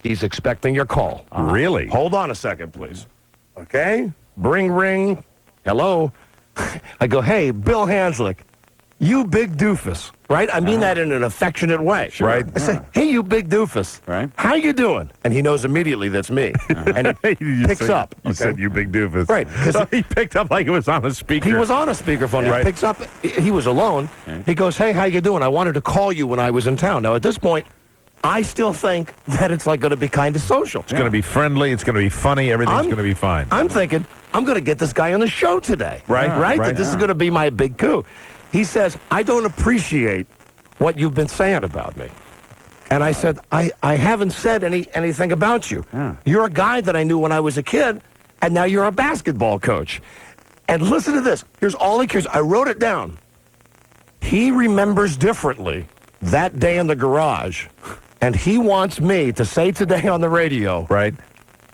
He's expecting your call. Really? Hold on a second, please. Okay? Bring ring. Hello? I go, hey, Bill Hanslick, you big doofus, right? I mean that in an affectionate way. Sure. Right. I say, hey, you big doofus. Right. How you doing? And he knows immediately that's me. And he You picks said- up. You okay? said you big doofus. Right, 'cause So he picked up like it was on a speaker. He was on a speakerphone. Right. He picks up. He was alone. He goes, hey, how you doing? I wanted to call you when I was in town. Now, at this point, I still think that it's like going to be kind of social. It's going to be friendly. It's going to be funny. Everything's going to be fine. I'm thinking, I'm going to get this guy on the show today. Right, Right? right. That this is going to be my big coup. He says, I don't appreciate what you've been saying about me. And I said, I haven't said anything about you. You're a guy that I knew when I was a kid, and now you're a basketball coach. And listen to this. Here's all he cares. I wrote it down. He remembers differently that day in the garage, and he wants me to say today on the radio Right.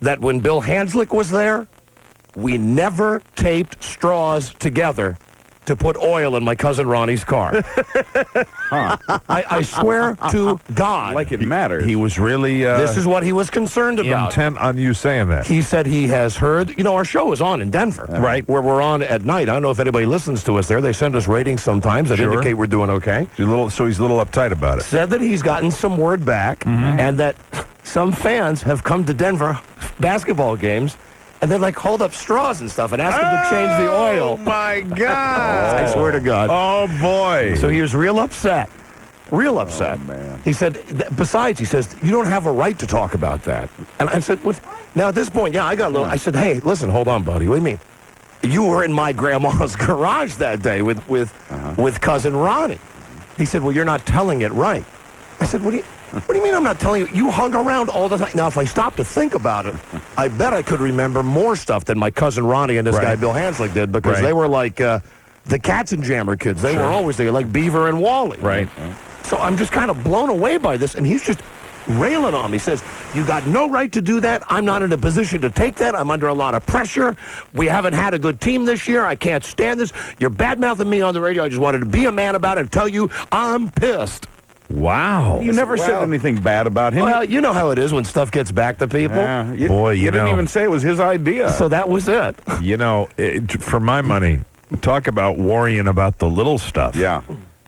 that when Bill Hanslick was there, we never taped straws together to put oil in my cousin Ronnie's car. I swear to God. Like it matters. He was really This is what he was concerned about. intent on you saying that. He said he has heard, our show is on in Denver. Right. Where we're on at night. I don't know if anybody listens to us there. They send us ratings sometimes that Sure. indicate we're doing okay. He's a little uptight about it. Said that he's gotten some word back and that some fans have come to Denver basketball games and they hold up straws and stuff and ask him to change the oil. Oh, my God. I swear to God. Oh, boy. So he was real upset. Real upset. Oh, man. He said, besides, he says, you don't have a right to talk about that. And I said, what? Now at this point, I got a little, I said, hey, listen, hold on, buddy. What do you mean? You were in my grandma's garage that day with cousin Ronnie. He said, well, you're not telling it right. I said, what do you mean I'm not telling you? You hung around all the time. Now, if I stopped to think about it, I bet I could remember more stuff than my cousin Ronnie and this guy Bill Hanslick did because they were like the Katzenjammer kids. They were always there, like Beaver and Wally. Right. So I'm just kind of blown away by this, and he's just railing on me. He says, you got no right to do that. I'm not in a position to take that. I'm under a lot of pressure. We haven't had a good team this year. I can't stand this. You're bad-mouthing me on the radio. I just wanted to be a man about it and tell you I'm pissed. Wow. You never said anything bad about him. Well, you know how it is when stuff gets back to people. Yeah, you you didn't know. even say it was his idea. So that was it. For my money, talk about worrying about the little stuff. Yeah.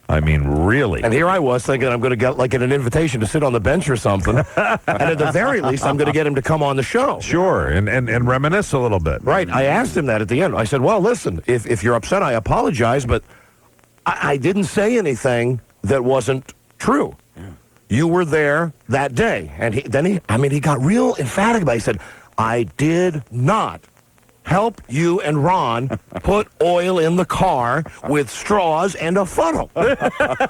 I mean, really. And here I was thinking I'm going to get an invitation to sit on the bench or something. And at the very least, I'm going to get him to come on the show. Sure, and reminisce a little bit. Right. I asked him that at the end. I said, well, listen, if you're upset, I apologize, but I didn't say anything that wasn't true. You were there that day. And he got real emphatic about it. He said, I did not help you and Ron put oil in the car with straws and a funnel. And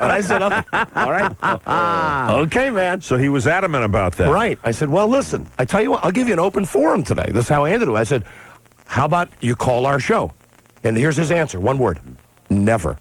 I said, all right. Okay, man. So he was adamant about that. Right. I said, well, listen, I tell you what, I'll give you an open forum today. This is how I ended it. I said, how about you call our show? And here's his answer. One word. Never.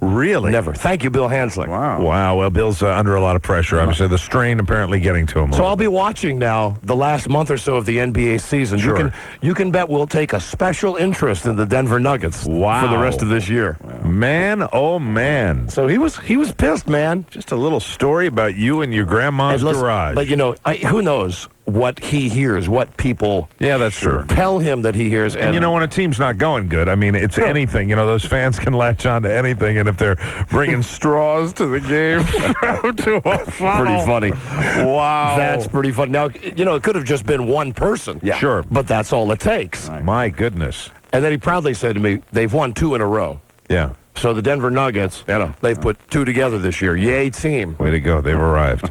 Really? Never. Thank you, Bill Hanslick. Wow. Well, Bill's under a lot of pressure. Obviously, the strain apparently getting to him. So I'll be watching now the last month or so of the NBA season. Sure. You can bet we'll take a special interest in the Denver Nuggets for the rest of this year. Man, oh man. So he was pissed, man. Just a little story about you and your grandma's garage. But who knows what he hears, what people that's true. tell him that he hears. And when a team's not going good, I mean, it's anything. Those fans can latch on to anything. And if they're bringing straws to the game, to a funnel. Pretty funny. Wow. That's pretty funny. Now, it could have just been one person. Yeah. Sure. But that's all it takes. My goodness. And then he proudly said to me, they've won 2 in a row. Yeah. So the Denver Nuggets, they've put 2 together this year. Yay, team. Way to go. They've arrived.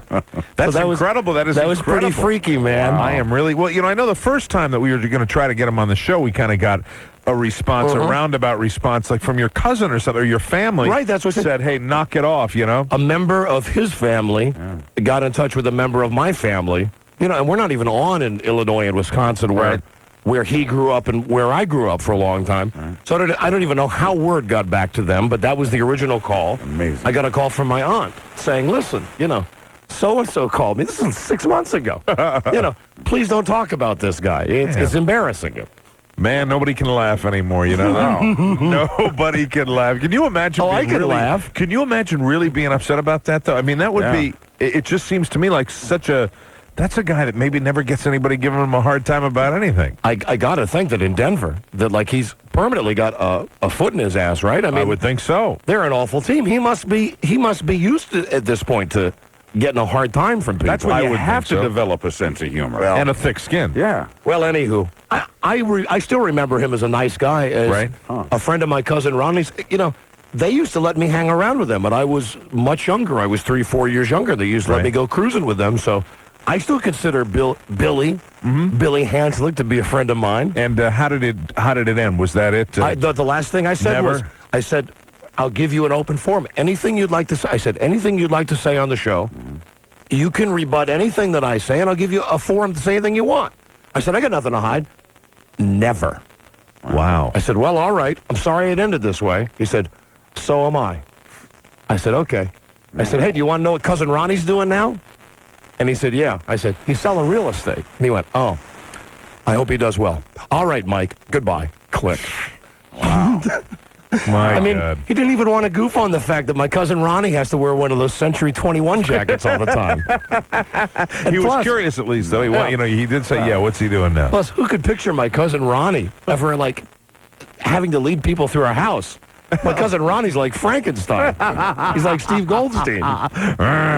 That's incredible. That was incredible. pretty freaky, man. I am really, I know the first time that we were going to try to get him on the show, we kind of got a response, a roundabout response, like from your cousin or something, or your family. Right, that's what said, hey, knock it off, A member of his family got in touch with a member of my family. And we're not even on in Illinois and Wisconsin where he grew up and where I grew up for a long time. So I don't even know how word got back to them, but that was the original call. Amazing. I got a call from my aunt saying, listen, so-and-so called me. This is 6 months ago. Please don't talk about this guy. It's embarrassing. Man, nobody can laugh anymore, Nobody can laugh. Can you imagine I can laugh. Can you imagine really being upset about that, though? I mean, that would be, it just seems to me like such a That's a guy that maybe never gets anybody giving him a hard time about anything. I got to think that in Denver, that like he's permanently got a foot in his ass, right? I mean, I would think so. they're an awful team. He must be used to, at this point, to getting a hard time from people. That's when I you would have think to so. develop a sense of humor. And a thick skin. Yeah. Well, anywho, I still remember him as a nice guy. As Right. A friend of my cousin Ronnie's, they used to let me hang around with them, but I was much younger. I was 3-4 years younger. They used to let Right. me go cruising with them, so I still consider Billy Hanslick to be a friend of mine. And how did it end? Was that it? The last thing I said Never? was, I said, I'll give you an open forum. Anything you'd like to say, I said, anything you'd like to say on the show, you can rebut anything that I say, and I'll give you a forum to say anything you want. I said, I got nothing to hide. Never. Wow. I said, well, all right. I'm sorry it ended this way. He said, so am I. I said, okay. I said, hey, do you want to know what Cousin Ronnie's doing now? And he said, yeah. I said, he's selling real estate. And he went, oh, I hope he does well. All right, Mike. Goodbye. Click. My I mean, God. he didn't even want to goof on the fact that my cousin Ronnie has to wear one of those Century 21 jackets all the time. He was plus- curious at least, though. He did say, yeah, what's he doing now? Plus, who could picture my cousin Ronnie ever, having to lead people through our house? My cousin Ronnie's like Frankenstein. He's like Steve Goldstein.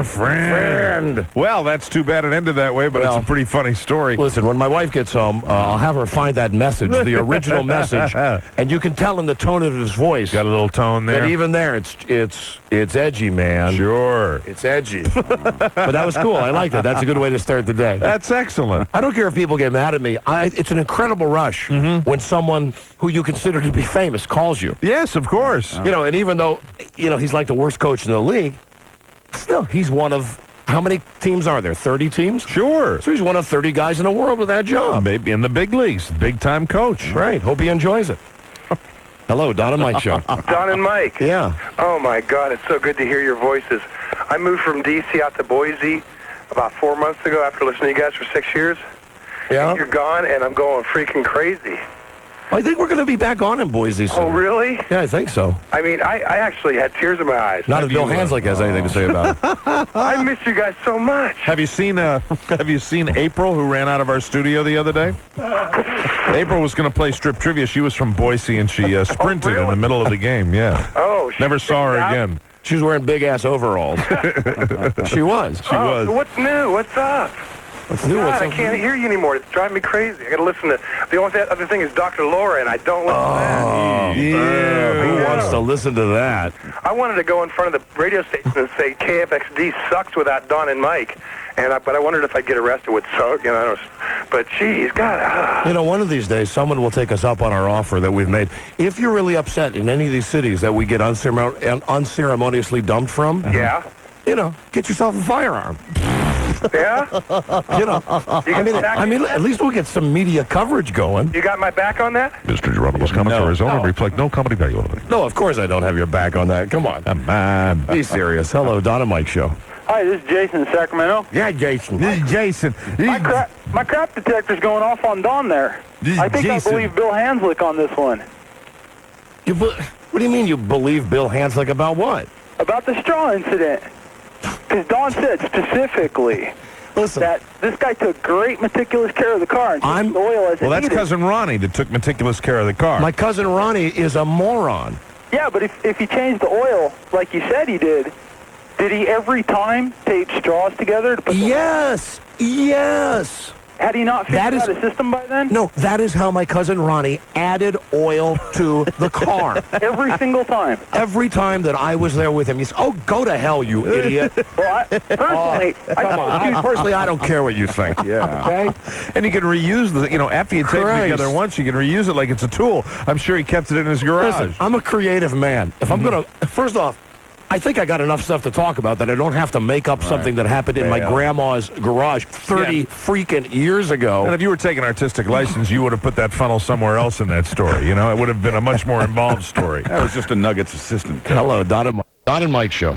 Friend. Well, that's too bad it ended that way, but it's a pretty funny story. Listen, when my wife gets home, I'll have her find that message, the original message, and you can tell in the tone of his voice Got a little tone there. that even there, it's edgy, man. Sure. It's edgy. But that was cool. I liked it. That's a good way to start the day. That's excellent. I don't care if people get mad at me. It's an incredible rush when someone who you consider to be famous calls you. Yes, of course. And even though, he's like the worst coach in the league, still, he's one of, how many teams are there? 30 teams? Sure. So he's one of 30 guys in the world with that job. Maybe in the big leagues. Big-time coach. Right. Hope he enjoys it. Hello, Don and Mike Show. Don and Mike. Yeah. Oh, my God, it's so good to hear your voices. I moved from D.C. out to Boise about 4 months ago after listening to you guys for 6 years. Yeah. You're gone, and I'm going freaking crazy. I think we're going to be back on in Boise soon. Oh, really? Yeah, I think so. I mean, I actually had tears in my eyes. Not if Bill Hanslick has anything to say about it. I miss you guys so much. Have you seen April, who ran out of our studio the other day? April was going to play strip trivia. She was from Boise, and she sprinted in the middle of the game. Yeah. Oh, Never saw her out? again. She was wearing big-ass overalls. She was. She was. So what's new? What's up? What's new? God, What's I up? can't hear you anymore. It's driving me crazy. I got to listen to... The only other thing is Dr. Laura, and I don't listen to that. Who wants to listen to that? I wanted to go in front of the radio station and say KFXD sucks without Don and Mike, but I wondered if I'd get arrested with so, But geez, God. One of these days, someone will take us up on our offer that we've made. If you're really upset in any of these cities that we get unceremoniously dumped from, Yeah. Get yourself a firearm. Yeah. I mean, at least we'll get some media coverage going. You got my back on that? Mr. Geronimo's comments are his own and reflect no comedy value of it. No, of course I don't have your back on that. Come on. Come on. Be serious. Hello, Don and Mike Show. Hi, this is Jason in Sacramento. Yeah, Jason. This is Jason. My crap detector's going off on Don there. This I think Jason. I believe Bill Hanslick on this one. What do you mean you believe Bill Hanslick about what? About the straw incident. Because Don said specifically Listen, that this guy took great meticulous care of the car and changed the oil as Well, it that's needed. Cousin Ronnie that took meticulous care of the car. my cousin Ronnie is a moron. Yeah, but if he changed the oil like you said he did he every time tape straws together to put Yes. Had he not figured out a system by then? No, that is how my cousin Ronnie added oil to the car. Every single time. Every time that I was there with him, he said, "Oh, go to hell, you idiot." Well, personally, Come on. Personally, I don't care what you think. Yeah. Okay? And you can reuse after you tape it Christ. together once, you can reuse it like it's a tool. I'm sure he kept it in his garage. Listen, I'm a creative man. If I'm going to, first off, I think I got enough stuff to talk about that I don't have to make up something that happened in my grandma's garage 30 freaking years ago. And if you were taking artistic license, you would have put that funnel somewhere else in that story. It would have been a much more involved story. That was just a Nuggets assistant. Hello, Don and Mike Show.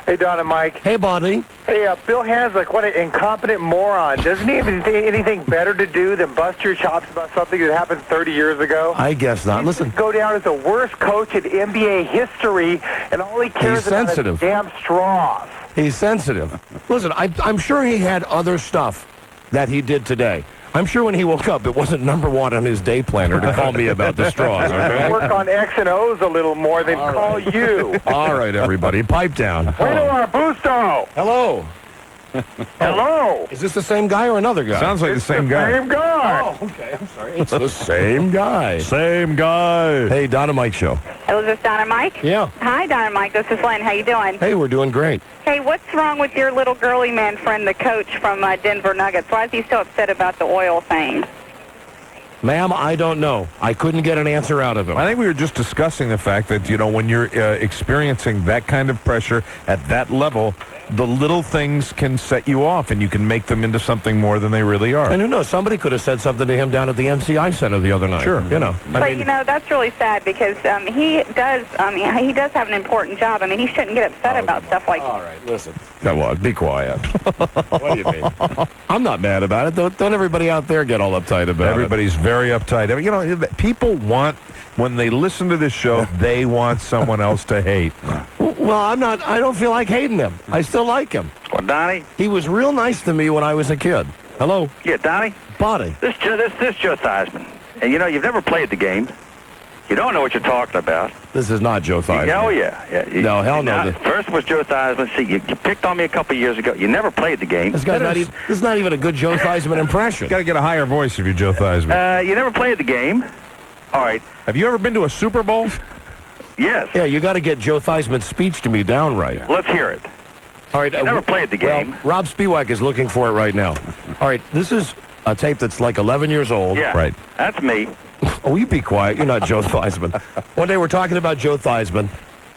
Hey, Don and Mike. Hey, buddy. Hey, Bill Hanslick, what an incompetent moron. Doesn't he have anything better to do than bust your chops about something that happened 30 years ago? I guess not. Listen, Go down as the worst coach in NBA history, and all he cares He's about sensitive. is damn straws. he's sensitive. Listen, I'm sure he had other stuff that he did today. I'm sure when he woke up, it wasn't number one on his day planner to call me about the straws. Okay? Work on X and O's a little more than call you. All right, everybody, pipe down. Wheeler Busto. Hello. Hello. Is this the same guy or another guy? Sounds like the same guy. Same guy. Oh, okay. I'm sorry. It's the same guy. Same guy. Hey, Don and Mike show. Hello, is this Don and Mike? Yeah. Hi, Don and Mike. This is Lynn. How you doing? Hey, we're doing great. Hey, what's wrong with your little girly man friend, the coach from Denver Nuggets? Why is he so upset about the oil thing? Ma'am, I don't know. I couldn't get an answer out of him. I think we were just discussing the fact that, when you're experiencing that kind of pressure at that level, the little things can set you off, and you can make them into something more than they really are. And who knows? Somebody could have said something to him down at the MCI Center the other night. Sure. But that's really sad because he does have an important job. I mean, he shouldn't get upset about stuff like All right, listen. Come on, be quiet. What do you mean? I'm not mad about it. Don't everybody out there get all uptight about Everybody's very uptight. I mean, people want, when they listen to this show, they want someone else to hate. it. Well, I don't feel like hating him. I still like him. Well, Donnie? He was real nice to me when I was a kid. Hello? Yeah, Donnie? Buddy. This Joe Theismann. And, you've never played the game. You don't know what you're talking about. This is not Joe Theismann. Oh, yeah. No, hell no. First was Joe Theismann. See, you picked on me a couple years ago. You never played the game. This is not even a good Joe Theismann impression. Got to get a higher voice if you're Joe Theismann. You never played the game. All right. Have you ever been to a Super Bowl? Yes. Yeah, you got to get Joe Theismann's speech to me down right. Let's hear it. All right. You never played the game. Well, Rob Spiewak is looking for it right now. All right, this is a tape that's like 11 years old. Yeah. Right. That's me. Oh, you be quiet. You're not Joe Theismann. One day we're talking about Joe Theismann,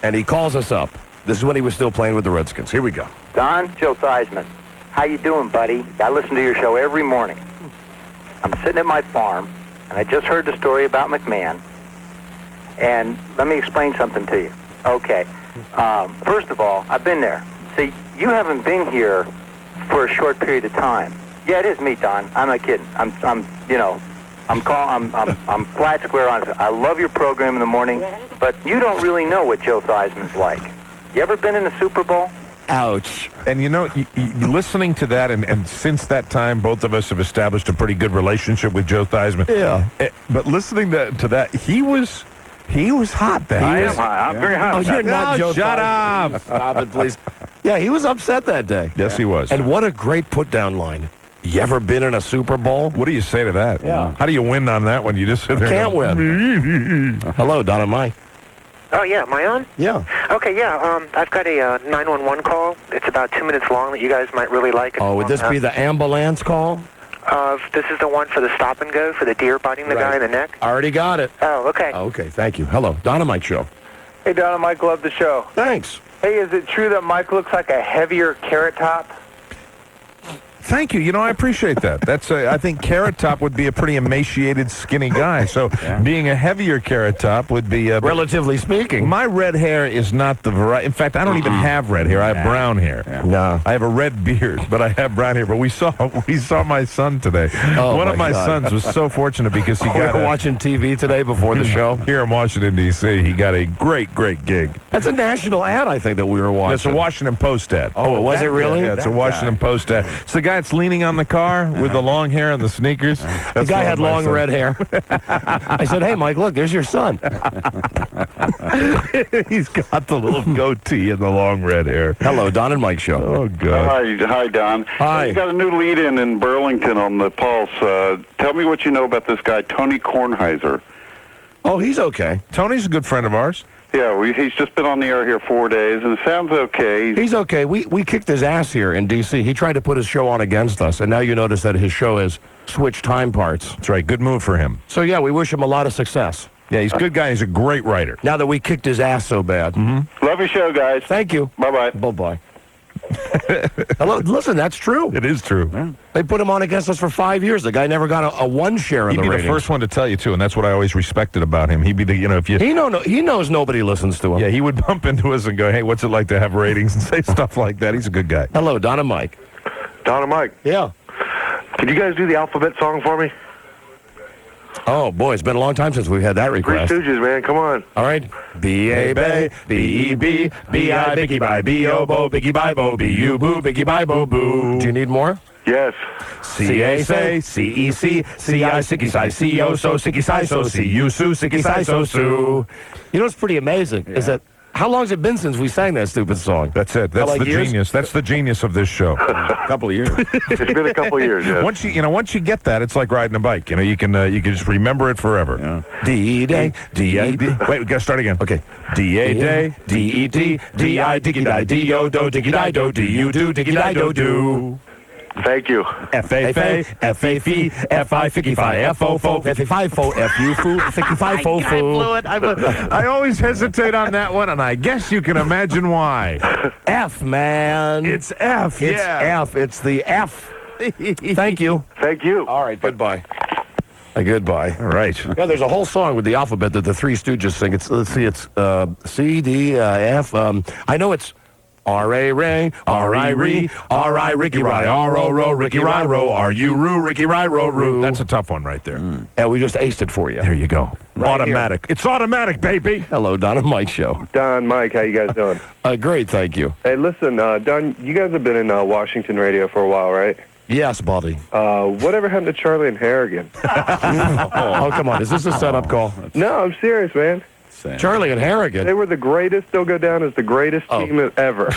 and he calls us up. This is when he was still playing with the Redskins. Here we go. Don, Joe Theismann. How you doing, buddy? I listen to your show every morning. I'm sitting at my farm, and I just heard the story about McMahon. And let me explain something to you. Okay. First of all, I've been there. See, you haven't been here for a short period of time. Yeah, it is me, Don. I'm not kidding. I'm flat square honest. I love your program in the morning, but you don't really know what Joe Theismann's like. You ever been in a Super Bowl? Ouch. And listening to that, and since that time, both of us have established a pretty good relationship with Joe Theismann. Yeah. But listening to that, he was hot then. I am hot. I'm very hot. Oh, you're not Joe shut Theismann. up. Stop it, please. Yeah, he was upset that day. Yes, he was. And what a great put-down line. You ever been in a Super Bowl? What do you say to that? Yeah. How do you win on that one? You just sit there. Can't win. Hello, Don and Mike. Oh, yeah. Am I on? Yeah. Okay, yeah. I've got a 911 call. It's about 2 minutes long that you guys might really like. Oh, would this be the ambulance call? This is the one for the stop and go, for the deer biting the guy in the neck? I already got it. Oh, okay. Okay, thank you. Hello, Don and Mike show. Hey, Don and Mike, love the show. Thanks. Hey, is it true that Mike looks like a heavier Carrot Top? Thank you. I appreciate that. I think Carrot Top would be a pretty emaciated, skinny guy. So being a heavier Carrot Top would be... Relatively speaking. My red hair is not the variety. In fact, I don't even have red hair. I have brown hair. Yeah. No. I have a red beard, but I have brown hair. But we saw my son today. Oh, One of my my God. sons was so fortunate because he We got were watching TV today before the show. here in Washington, D.C. He got a great gig. That's a national ad, I think, that we were watching. It's a Washington Post ad. Oh, was it really? Yeah, it's a Washington Post ad. It's the guy that's leaning on the car with the long hair and the sneakers. The guy had long red hair. I said, hey, Mike, look, there's your son. He's got the little goatee and the long red hair. Hello, Don and Mike show. Oh, God. Hi, Don. Hi. You got a new lead-in in Burlington on the Pulse. Tell me what you know about this guy, Tony Kornheiser. Oh, he's okay. Tony's a good friend of ours. Yeah, he's just been on the air here 4 days, and it sounds okay. He's okay. We kicked his ass here in D.C. He tried to put his show on against us, and now you notice that his show has switched time parts. That's right. Good move for him. So, yeah, we wish him a lot of success. Yeah, he's a good guy. He's a great writer. Now that we kicked his ass so bad. Mm-hmm. Love your show, guys. Thank you. Bye-bye. Bye-bye. Hello, listen, that's true. It is true. They put him on against us for 5 years. The guy never got a one share of He'd the be ratings. the first one to tell you, too, and that's what I always respected about him. He'd be the, if you... He knows nobody listens to him. Yeah, he would bump into us and go, hey, what's it like to have ratings, and say stuff like that. He's a good guy. Hello, Don and Mike. Don and Mike, Yeah. could you guys do the alphabet song for me? Oh, boy, it's been a long time since we've had that Three request. Stooges, man. Come on. All right. B-A-Bay, B-E-B, B-I, Biggie Bye, B-O-Bo, Biggie Bye, Bo, B-U-Boo, Biggie Bye, Bo, Boo. Do you need more? Yeah, Yes. C-A say, C-E-C, C-I, sicky, si, C-O, so, sicky, si, so, C-U, su, sicky, si, so, su. You know what's pretty amazing is that how long has it been since we sang that stupid song? That's it. That's Like the years? genius. That's the genius of this show. A couple of years. It's been a couple of years, yes. Once you get that, it's like riding a bike. You can just remember it forever. Yeah. D-Day, D-A-D. Wait, we got to start again. Okay. D-A-Day, D-E-D, D-I, diggy-di, D-O-do, diggy-di, do, D-U-do, diggy-di, do, do. Thank you. F-A-F-A, F-A-F-E, F-I, ficky-fi, F-O-Fo, F-A-Fi-Fo, F-U-Fo, ficky-fi, fo-fo. I always hesitate on that one, and I guess you can imagine why. F, man. It's F, It's yeah. F. It's the F. Thank you. Thank you. All right, goodbye. Goodbye. All right. Yeah, there's a whole song with the alphabet that the Three Stooges sing. Let's see, it's C, D, F. I know it's R-A, Ray, R-I, Ree, R-I, Ricky, Ry, R-O, Ro, Ricky, Ry, Ro, R-U, Roo, Ricky, Ry, Ro, Roo. That's a tough one right there. And we just aced it for you. There you go. Right Automatic. It's automatic, baby. Hello, Don and Mike Show. Don, Mike, how you guys doing? Great, thank you. Hey, listen, Don, you guys have been in Washington radio for a while, right? Yes, buddy. Whatever happened to Charlie and Harrigan? Oh, come on. Is this a setup call? No, I'm serious, man. Charlie and Harrigan. They were the greatest. They'll go down as the greatest team ever.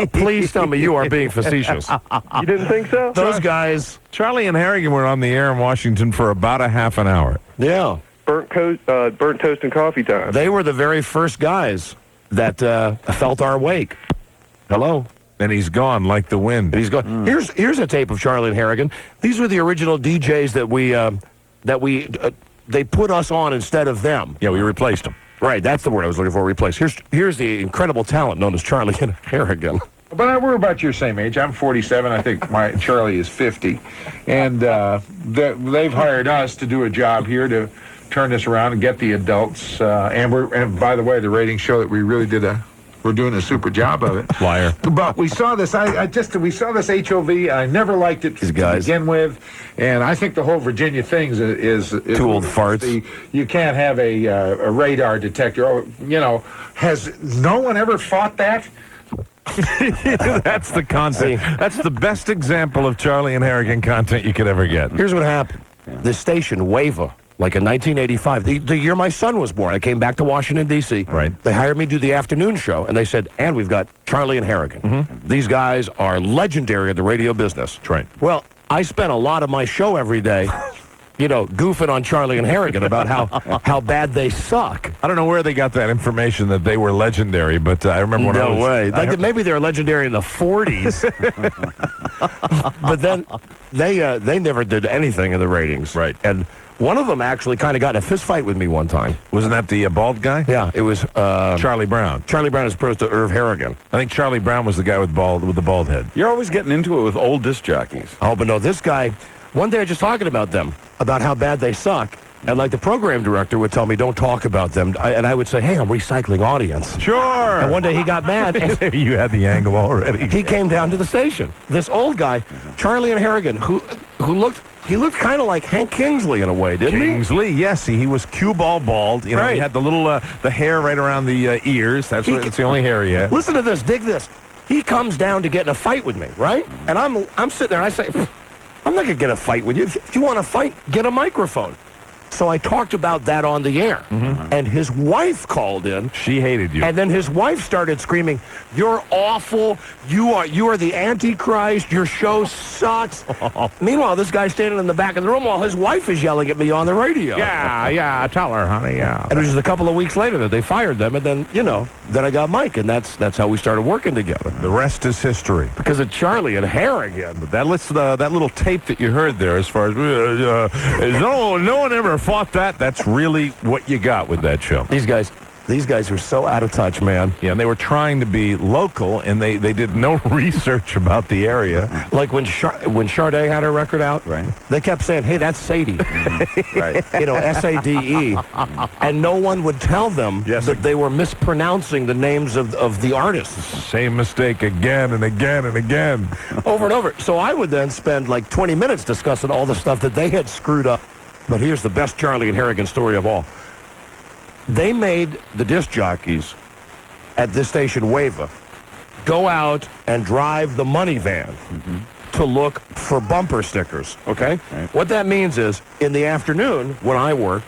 Please tell me you are being facetious. You didn't think so? Those guys. Charlie and Harrigan were on the air in Washington for about a half an hour. Yeah. Burnt toast and coffee time. They were the very first guys that felt our wake. Hello. And he's gone like the wind. He's gone. Here's a tape of Charlie and Harrigan. These were the original DJs that they put us on instead of them. Yeah, we replaced him. Right, that's the word I was looking for. Replace. Here's the incredible talent known as Charlie and Harrigan. But we're about your same age. I'm 47. I think my Charlie is 50, and they've hired us to do a job here to turn this around and get the adults. And by the way, the ratings show that we really we're doing a super job of it. Liar. But we saw this. We saw this HOV. I never liked it to begin with, and I think the whole Virginia thing is Two old farts. You can't have a radar detector. Oh, has no one ever fought that? That's the content. That's the best example of Charlie and Harrigan content you could ever get. Here's what happened. The station, Wava, like in 1985, the year my son was born, I came back to Washington, D.C. Right. They hired me to do the afternoon show, and they said, and we've got Charlie and Harrigan. These guys are legendary in the radio business. That's right. Well, I spent a lot of my show every day, goofing on Charlie and Harrigan about how bad they suck. I don't know where they got that information that they were legendary, but I remember when I was... No way. Maybe they were legendary in the 40s. But then they never did anything in the ratings. Right. And one of them actually kind of got in a fist fight with me one time. Wasn't that the bald guy? Yeah, it was Charlie Brown. Charlie Brown as opposed to Irv Harrigan. I think Charlie Brown was the guy with the bald head. You're always getting into it with old disc jockeys. Oh, but no, this guy, one day I was just talking about them, about how bad they suck. And like the program director would tell me, don't talk about them. And I would say, hey, I'm recycling audience. Sure. And one day he got mad. And You had the angle already. he came down to the station. This old guy, Charlie and Harrigan, who looked kind of like Hank Kingsley in a way, didn't he? Kingsley, yes, he was cue ball bald. He Right. had the little the hair right around the ears. It's the only hair he had. Listen to this. Dig this. He comes down to get in a fight with me, right? And I'm sitting there. And I say, I'm not gonna get in a fight with you. If you want to fight, get a microphone. So I talked about that on the air, and his wife called in. She hated you. And then his wife started screaming, "You're awful! You are the Antichrist! Your show sucks!" Meanwhile, this guy's standing in the back of the room while his wife is yelling at me on the radio. Yeah, tell her, honey, yeah. And it was just a couple of weeks later that they fired them, and then then I got Mike, and that's how we started working together. The rest is history. Because of Charlie and Harrigan. But that little tape that you heard there, as far as no one ever fought that. That's really what you got with that show. These guys are so out of touch, man. Yeah, and they were trying to be local, and they did no research about the area. Like when Sade had her record out, Right. they kept saying, "Hey, that's Sadie," Right. Sade, and no one would tell them that they were mispronouncing the names of the artists. Same mistake again and again and again. Over and over. So I would then spend like 20 minutes discussing all the stuff that they had screwed up. But here's the best Charlie and Harrigan story of all. They made the disc jockeys at this station, Wava, go out and drive the money van to look for bumper stickers, okay? Right. What that means is, in the afternoon, when I work,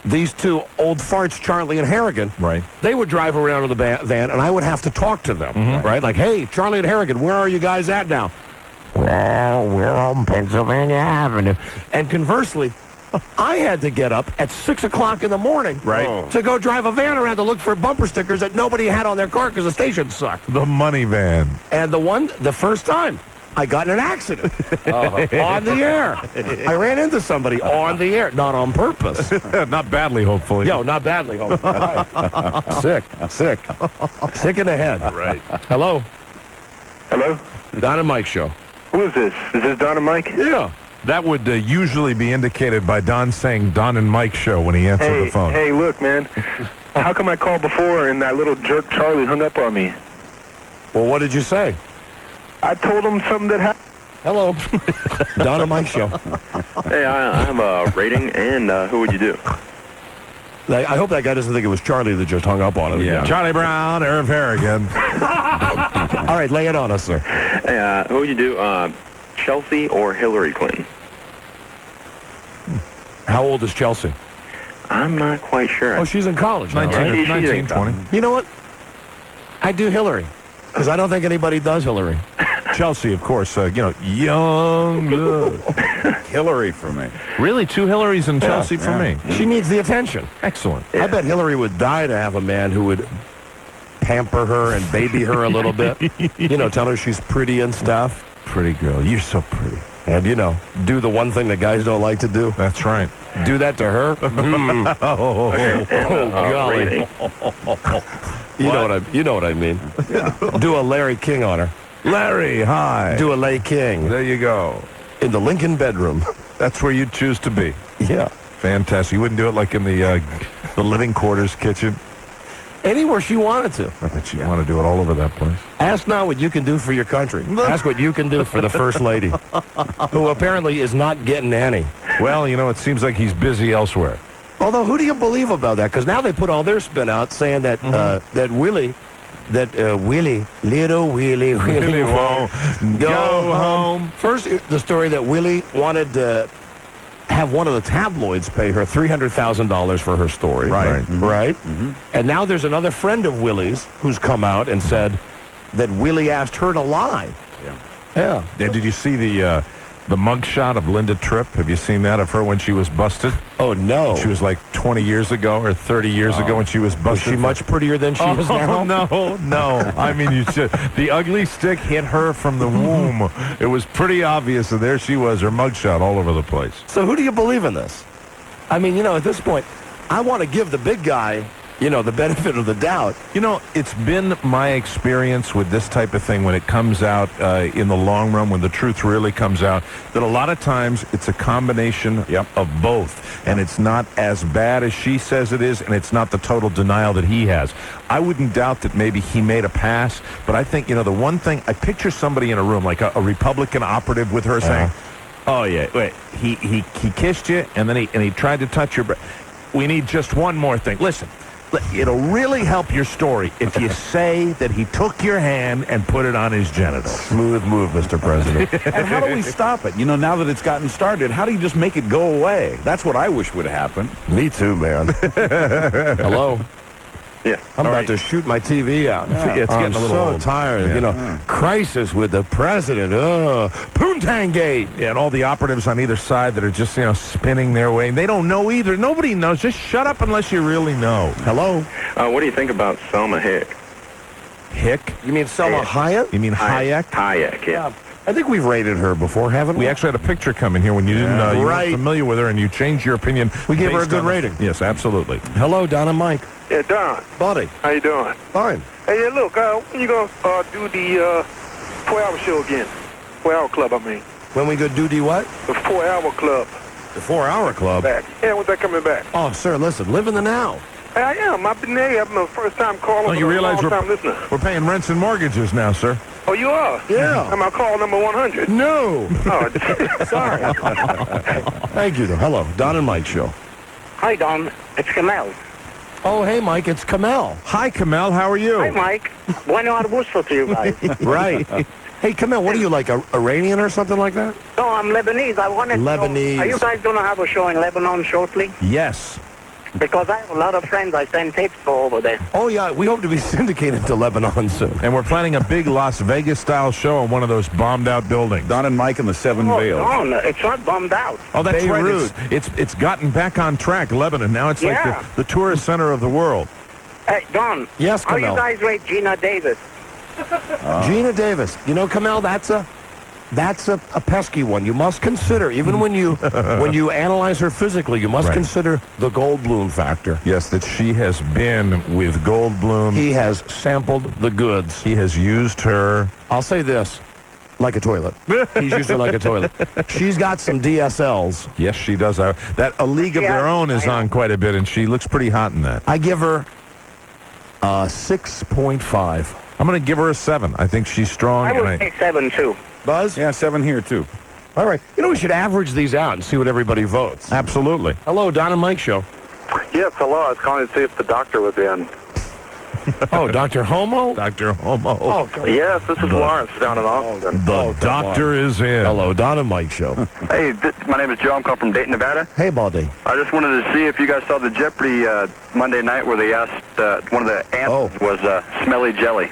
these two old farts, Charlie and Harrigan, Right. they would drive around in the van, and I would have to talk to them, right? Like, hey, Charlie and Harrigan, where are you guys at now? Well, we're on Pennsylvania Avenue. And conversely, I had to get up at 6 o'clock in the morning to go drive a van around to look for bumper stickers that nobody had on their car because the station sucked. The money van. And the first time, I got in an accident on the air. I ran into somebody on the air, not on purpose. Not badly, hopefully. Yo, not badly, hopefully. Sick in the head. Right. Hello, Hello? Don and Mike show. Who is this? Is this Don and Mike? Yeah. That would usually be indicated by Don saying Don and Mike show when he answered the phone. Hey, look, man. How come I called before and that little jerk Charlie hung up on me? Well, what did you say? I told him something that happened. Hello, Don and Mike show. Hey, I have a rating, and who would you do? I hope that guy doesn't think it was Charlie that just hung up on him. Yeah. Charlie Brown, Irv Harrigan. All right, lay it on us, sir. Hey, who would you do, Chelsea or Hillary Clinton? How old is Chelsea? I'm not quite sure. Oh, she's in college now, 19, right? 19, 20. You know what? I do Hillary, because I don't think anybody does Hillary. Chelsea, of course, young. Hillary for me. Really, 2 Hillarys and Chelsea for me. She needs the attention. Excellent. I bet Hillary would die to have a man who would pamper her and baby her a little bit. You know, tell her she's pretty and stuff. Pretty girl. You're so pretty. And, you know, do the one thing that guys don't like to do. That's right. Do that to her. Golly. Rating. You know what I mean. Do a Larry King on her. Larry, hi. Do a Lay King There you go. in the Lincoln bedroom. That's where you'd choose to be. Yeah. Fantastic. You wouldn't do it like in the living quarters kitchen. Anywhere she wanted to. I bet you want to do it all over that place. Ask not what you can do for your country. Ask what you can do for the First Lady, who apparently is not getting any. Well, you know, it seems like he's busy elsewhere. Although, who do you believe about that? Because now they put all their spin out saying that that Willie, little Willie won't go home. First, the story that Willie wanted to have one of the tabloids pay her $300,000 for her story. Right. Right? And now there's another friend of Willie's who's come out and said that Willie asked her to lie. Yeah. Yeah, did you see the mugshot of Linda Tripp? Have you seen that of her when she was busted? Oh, no. She was like 20 years ago or 30 years ago when she was Was busted. she much prettier than she is now? No. I mean, you should. The ugly stick hit her from the womb. It was pretty obvious, and there she was, her mugshot all over the place. So who do you believe in this? I mean, you know, at this point, I want to give the big guy, you know, the benefit of the doubt. You know, it's been my experience with this type of thing when it comes out in the long run, when the truth really comes out, that a lot of times it's a combination of both. And it's not as bad as she says it is, and it's not the total denial that he has. I wouldn't doubt that maybe he made a pass, but I think, you know, the one thing, I picture somebody in a room, like a Republican operative with her saying, oh, yeah, wait, he kissed you, and then he tried to touch your breast. We need just one more thing. Listen. It'll really help your story if you say that he took your hand and put it on his genitals. Smooth move, Mr. President. And how do we stop it? You know, now that it's gotten started, how do you just make it go away? That's what I wish would happen. Me too, man. Hello? Yeah. I'm about to shoot my TV out. It's I'm getting a little so old. tired. You know, crisis with the president. Poontang Gate. Yeah, and all the operatives on either side that are just, you know, spinning their way. And they don't know either. Nobody knows. Just shut up unless you really know. Hello? What do you think about Selma Hick? Hick? You mean Selma Hayek? You mean Hayek? Hayek, yeah. I think we've rated her before, haven't we? We actually had a picture come in here when you didn't you Right. weren't familiar with her and you changed your opinion. We gave her a based good on the- rating. Yes, absolutely. Hello, Don and Mike. Yeah, Don. Buddy. How you doing? Fine. Hey, yeah, look, when you going to do the 4-hour show again? 4-hour club, I mean. When we go do what? The 4-hour club. The 4-hour club. Back. Yeah, when's that coming back? Oh, sir, listen, live in the now. Hey, I am. I've been there. I'm a first-time caller. Oh, you but realize a long-time listener. we're paying rents and mortgages now, sir. Oh, you are? Yeah. Am I call number 100? No. Oh, Sorry. Thank you, though. Hello, Don and Mike show. Hi, Don. It's Kamel. Oh, hey, Mike, it's Kamel. Hi, Kamel. How are you? Hi, Mike. Bueno almuerzo to you guys. Right. Hey, Camille, what are you, like, Iranian or something like that? No, I'm Lebanese. I wanted to know, Lebanese. are you guys going to have a show in Lebanon shortly? Yes. Because I have a lot of friends I send tapes to over there. Oh, yeah, we hope to be syndicated to Lebanon soon. And we're planning a big Las Vegas-style show in one of those bombed-out buildings. Don and Mike and the Seven Oh, Veils. no, it's not bombed out. Oh, that's Beirut. right. It's gotten back on track, Lebanon. Now it's Yeah. like the tourist center of the world. Hey, Don. Yes, How Camille. you guys rate Gina Davis? Gina Davis. You know, Camille, that's a pesky one. You must consider, even when you analyze her physically, you must consider the Goldblum factor. Yes, that she has been with Goldblum. He has sampled the goods. He has used her. I'll say this, like a toilet. He's used her like a toilet. She's got some DSLs. Yes, she does. That A League of Their Own is on quite a bit, and she looks pretty hot in that. I give her 6.5. I'm going to give her a 7. I think she's strong. I would say 7, too. Buzz? Yeah, 7 here, too. All right. You know, we should average these out and see what everybody votes. Absolutely. Hello, Don and Mike Show. Yes, hello. I was calling to see if the doctor was in. Oh, Dr. Homo? Dr. Homo. Oh, Yes, this is Lawrence down in Austin. The doctor is in. Hello, Don and Mike Show. Hey, my name is Joe. I'm calling from Dayton, Nevada. Hey, Baldy. I just wanted to see if you guys saw the Jeopardy Monday night where they asked, one of the answers was smelly jelly.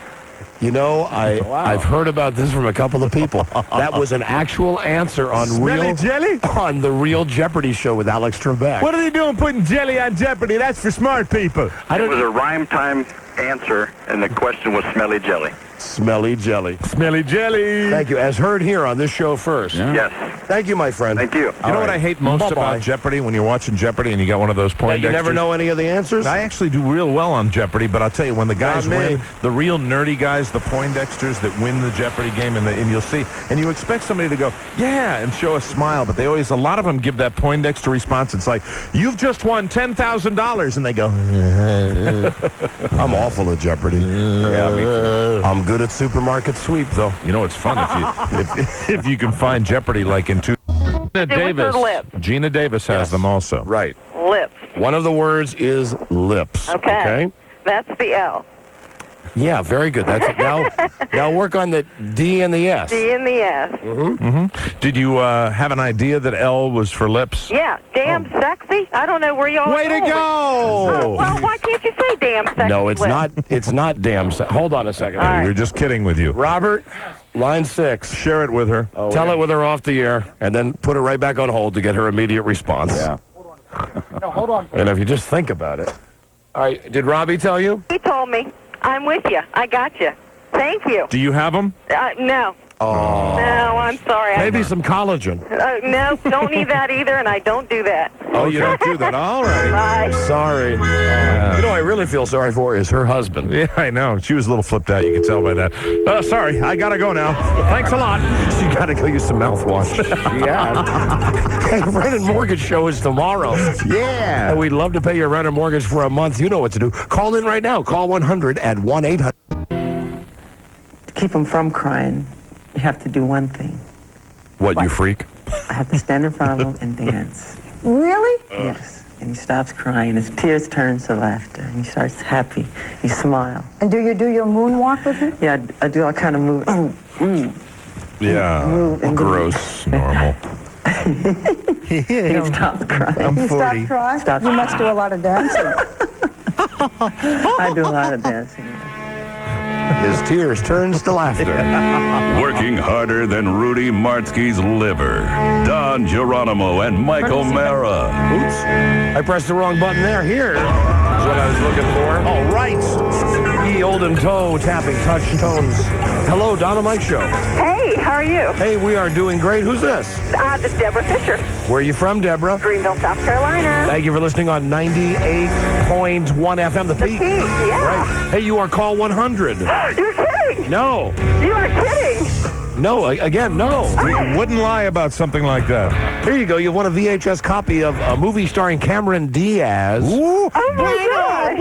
You know, I've heard about this from a couple of people. That was an actual answer on on the Real Jeopardy show with Alex Trebek. What are they doing putting jelly on Jeopardy? That's for smart people. It was a rhyme time answer, and the question was smelly jelly. Smelly jelly. Smelly jelly. Thank you. As heard here on this show first. Yeah. Yes. Thank you, my friend. Thank you. You know what I hate most Bye-bye. about Jeopardy when you're watching Jeopardy and you got one of those That Poindexters? you never know any of the answers? I actually do real well on Jeopardy, but I'll tell you, when the guys Not me. win, the real nerdy guys, the Poindexters that win the Jeopardy game, and you'll see, and you expect somebody to go, yeah, and show a smile, but a lot of them give that Poindexter response. It's like, you've just won $10,000, and they go, I'm awful at Jeopardy. I'm good at supermarket sweep, though. you know, it's fun if you can find Jeopardy like in two. Gina Davis has them also. Right. Lips. One of the words is lips. Okay. That's the L. Yeah, very good. That's it. Now work on the D and the S. D and the S. Did you have an idea that L was for lips? Yeah, damn sexy. I don't know where y'all Way to going. go! Oh, well, why can't you say damn sexy? No, it's lips? not. It's not damn. Hold on a second. All right. We're just kidding with you. Robert, line 6. Share it with her. Tell it with her off the air, and then put it right back on hold to get her immediate response. Yeah. Hold on. And if you just think about it. All right. Did Robbie tell you? He told me. I'm with you. I got you. Thank you. Do you have them? No. Oh. No, I'm sorry. Maybe some collagen. No, don't need that either, and I don't do that. Oh, you don't do that. All right. Bye. Sorry. You know, I really feel sorry for is her husband. Yeah, I know. She was a little flipped out. You can tell by that. Sorry, I gotta go now. Thanks a lot. She got to go use some mouthwash. Yeah. Hey, Rent and Mortgage Show is tomorrow. Yeah. And we'd love to pay your rent or mortgage for a month. You know what to do. Call in right now. Call 100 at 1-800. To keep him from crying, you have to do one thing. What, you freak? I have to stand in front of him and dance. Really? Yes. And he stops crying. His tears turn to laughter. And he starts happy. He smiles. And do you do your moonwalk with him? Yeah, I do all kind of move. Yeah. Gross. Normal. He stops crying. You stop crying? You must do a lot of dancing. I do a lot of dancing. His tears turns to laughter. Working harder than Rudy Martzke's liver. Don Geronimo and Mike O'Mara. Oops. I pressed the wrong button there. Here is what I was looking for. All right. The olden toe tapping touch tones. Hello, Don and Mike Show. Hey, how are you? Hey, we are doing great. Who's this? This is Deborah Fisher. Where are you from, Deborah? Greenville, South Carolina. Thank you for listening on 98.1 FM, The Peak. Yeah. Right. Hey, you are call 100. You're kidding. No. You are kidding. No, again, no. We wouldn't lie about something like that. Here you go. You won a VHS copy of a movie starring Cameron Diaz. Ooh. Oh, my God.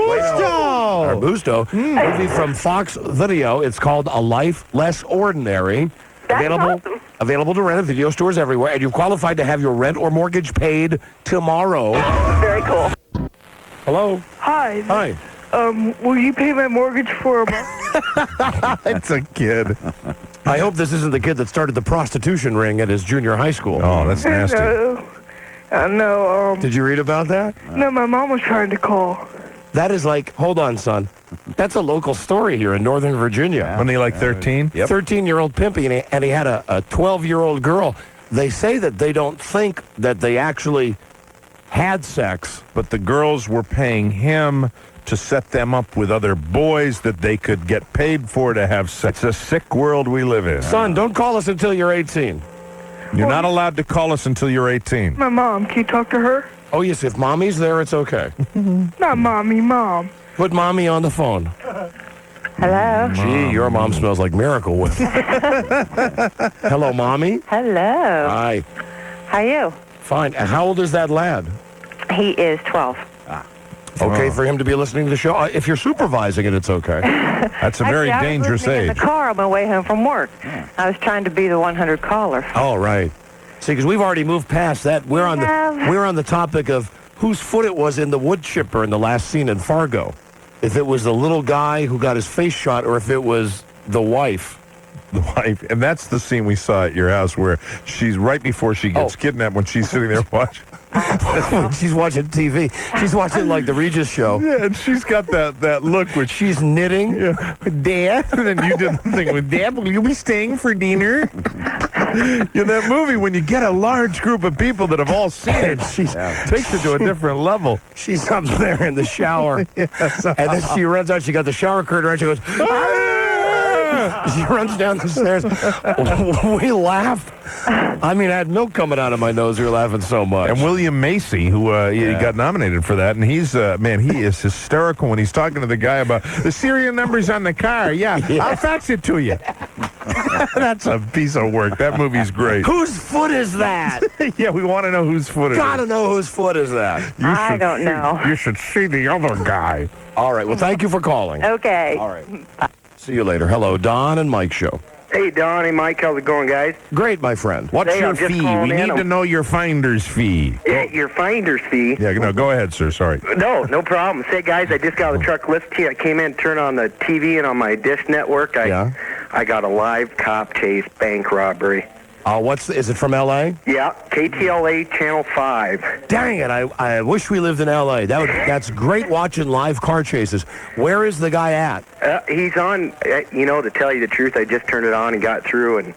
Busto. Movie from Fox Video. It's called A Life Less Ordinary. That's awesome. Available to rent at video stores everywhere. And you've qualified to have your rent or mortgage paid tomorrow. Very cool. Hello. Hi. Hi. will you pay my mortgage for a month? It's a kid. I hope this isn't the kid that started the prostitution ring at his junior high school. Oh, that's nasty. No, Did you read about that? no, my mom was trying to call. That is like, hold on, son. That's a local story here in Northern Virginia. When he like 13? 13-year-old pimpy, and he had a 12-year-old girl. They say that they don't think that they actually had sex. But the girls were paying him to set them up with other boys that they could get paid for to have sex. It's a sick world we live in. Son, don't call us until you're 18. You're not allowed to call us until you're 18. My mom, can you talk to her? Oh, yes, if mommy's there, it's okay. Not mommy, mom. Put mommy on the phone. Hello. Gee, your mom smells like Miracle Whip. Hello, mommy. Hello. Hi. How are you? Fine. And how old is that lad? He is 12. Okay for him to be listening to the show? If you're supervising it, it's okay. That's a very dangerous I was listening age. in the car on my way home from work. I was trying to be the 100 caller. Oh, right. See, because we've already moved past that. We're on the topic of whose foot it was in the wood chipper in the last scene in Fargo. If it was the little guy who got his face shot, or if it was the wife. The wife, and that's the scene we saw at your house where she's right before she gets kidnapped when she's sitting there watching. She's watching TV. She's watching like the Regis show. Yeah, and she's got that look where she's knitting. Yeah. Dad, and then you did the thing with Dad. Will you be staying for dinner? In that movie, when you get a large group of people that have all seen it, she takes it to a different level. She's up there in the shower, and then she runs out. She got the shower curtain around. She goes. She runs down the stairs. We laughed. I mean, I had milk coming out of my nose. We were laughing so much. And William Macy, who he got nominated for that, and he's, man, he is hysterical when he's talking to the guy about the serial numbers on the car. Yeah. I'll fax it to you. That's a piece of work. That movie's great. Whose foot is that? Yeah, we want to know whose foot it is. Gotta know whose foot is that. I don't know. You should see the other guy. All right. Well, thank you for calling. Okay. All right. See you later. Hello, Don and Mike Show. Hey, Don. Hey, Mike. How's it going, guys? Great, my friend. What's Hey, your I'm just fee? calling We in. need to know your finder's fee. Your finder's fee? Yeah, no, go ahead, sir. Sorry. No problem. Say, guys, I just got out of the truck. Listen to you. I came in, turned on the TV, and on my Dish network, I got a live cop chase bank robbery. Is it from L.A.? Yeah, KTLA Channel 5. Dang it, I wish we lived in L.A. That's great watching live car chases. Where is the guy at? He's on, to tell you the truth, I just turned it on and got through,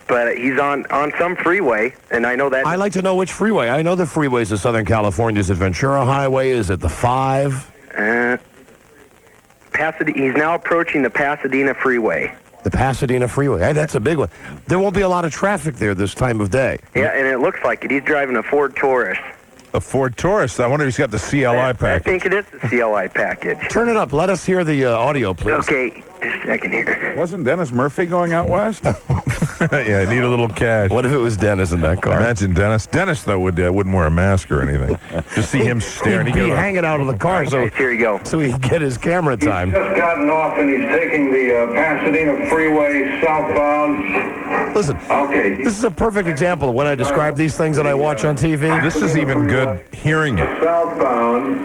but he's on some freeway, and I know that. I'd like to know which freeway. I know the freeways of Southern California. Is it Ventura Highway? Is it the 5? He's now approaching the Pasadena Freeway. The Pasadena Freeway. Hey, that's a big one. There won't be a lot of traffic there this time of day. Yeah, and it looks like it. He's driving a Ford Taurus. A Ford Taurus. I wonder if he's got the CLI package. I think it is the CLI package. Turn it up. Let us hear the audio, please. Okay, just a second here. Wasn't Dennis Murphy going out west? Yeah, I need a little cash. What if it was Dennis in that car? Imagine Dennis. Dennis, though, wouldn't wear a mask or anything. Just see him staring. He'd be hanging out of the car so here you go. So he can get his camera time. He's just gotten off and he's taking the Pasadena Freeway southbound. Listen, okay. This is a perfect example of when I describe these things that I watch on TV. This is even good hearing it. Southbound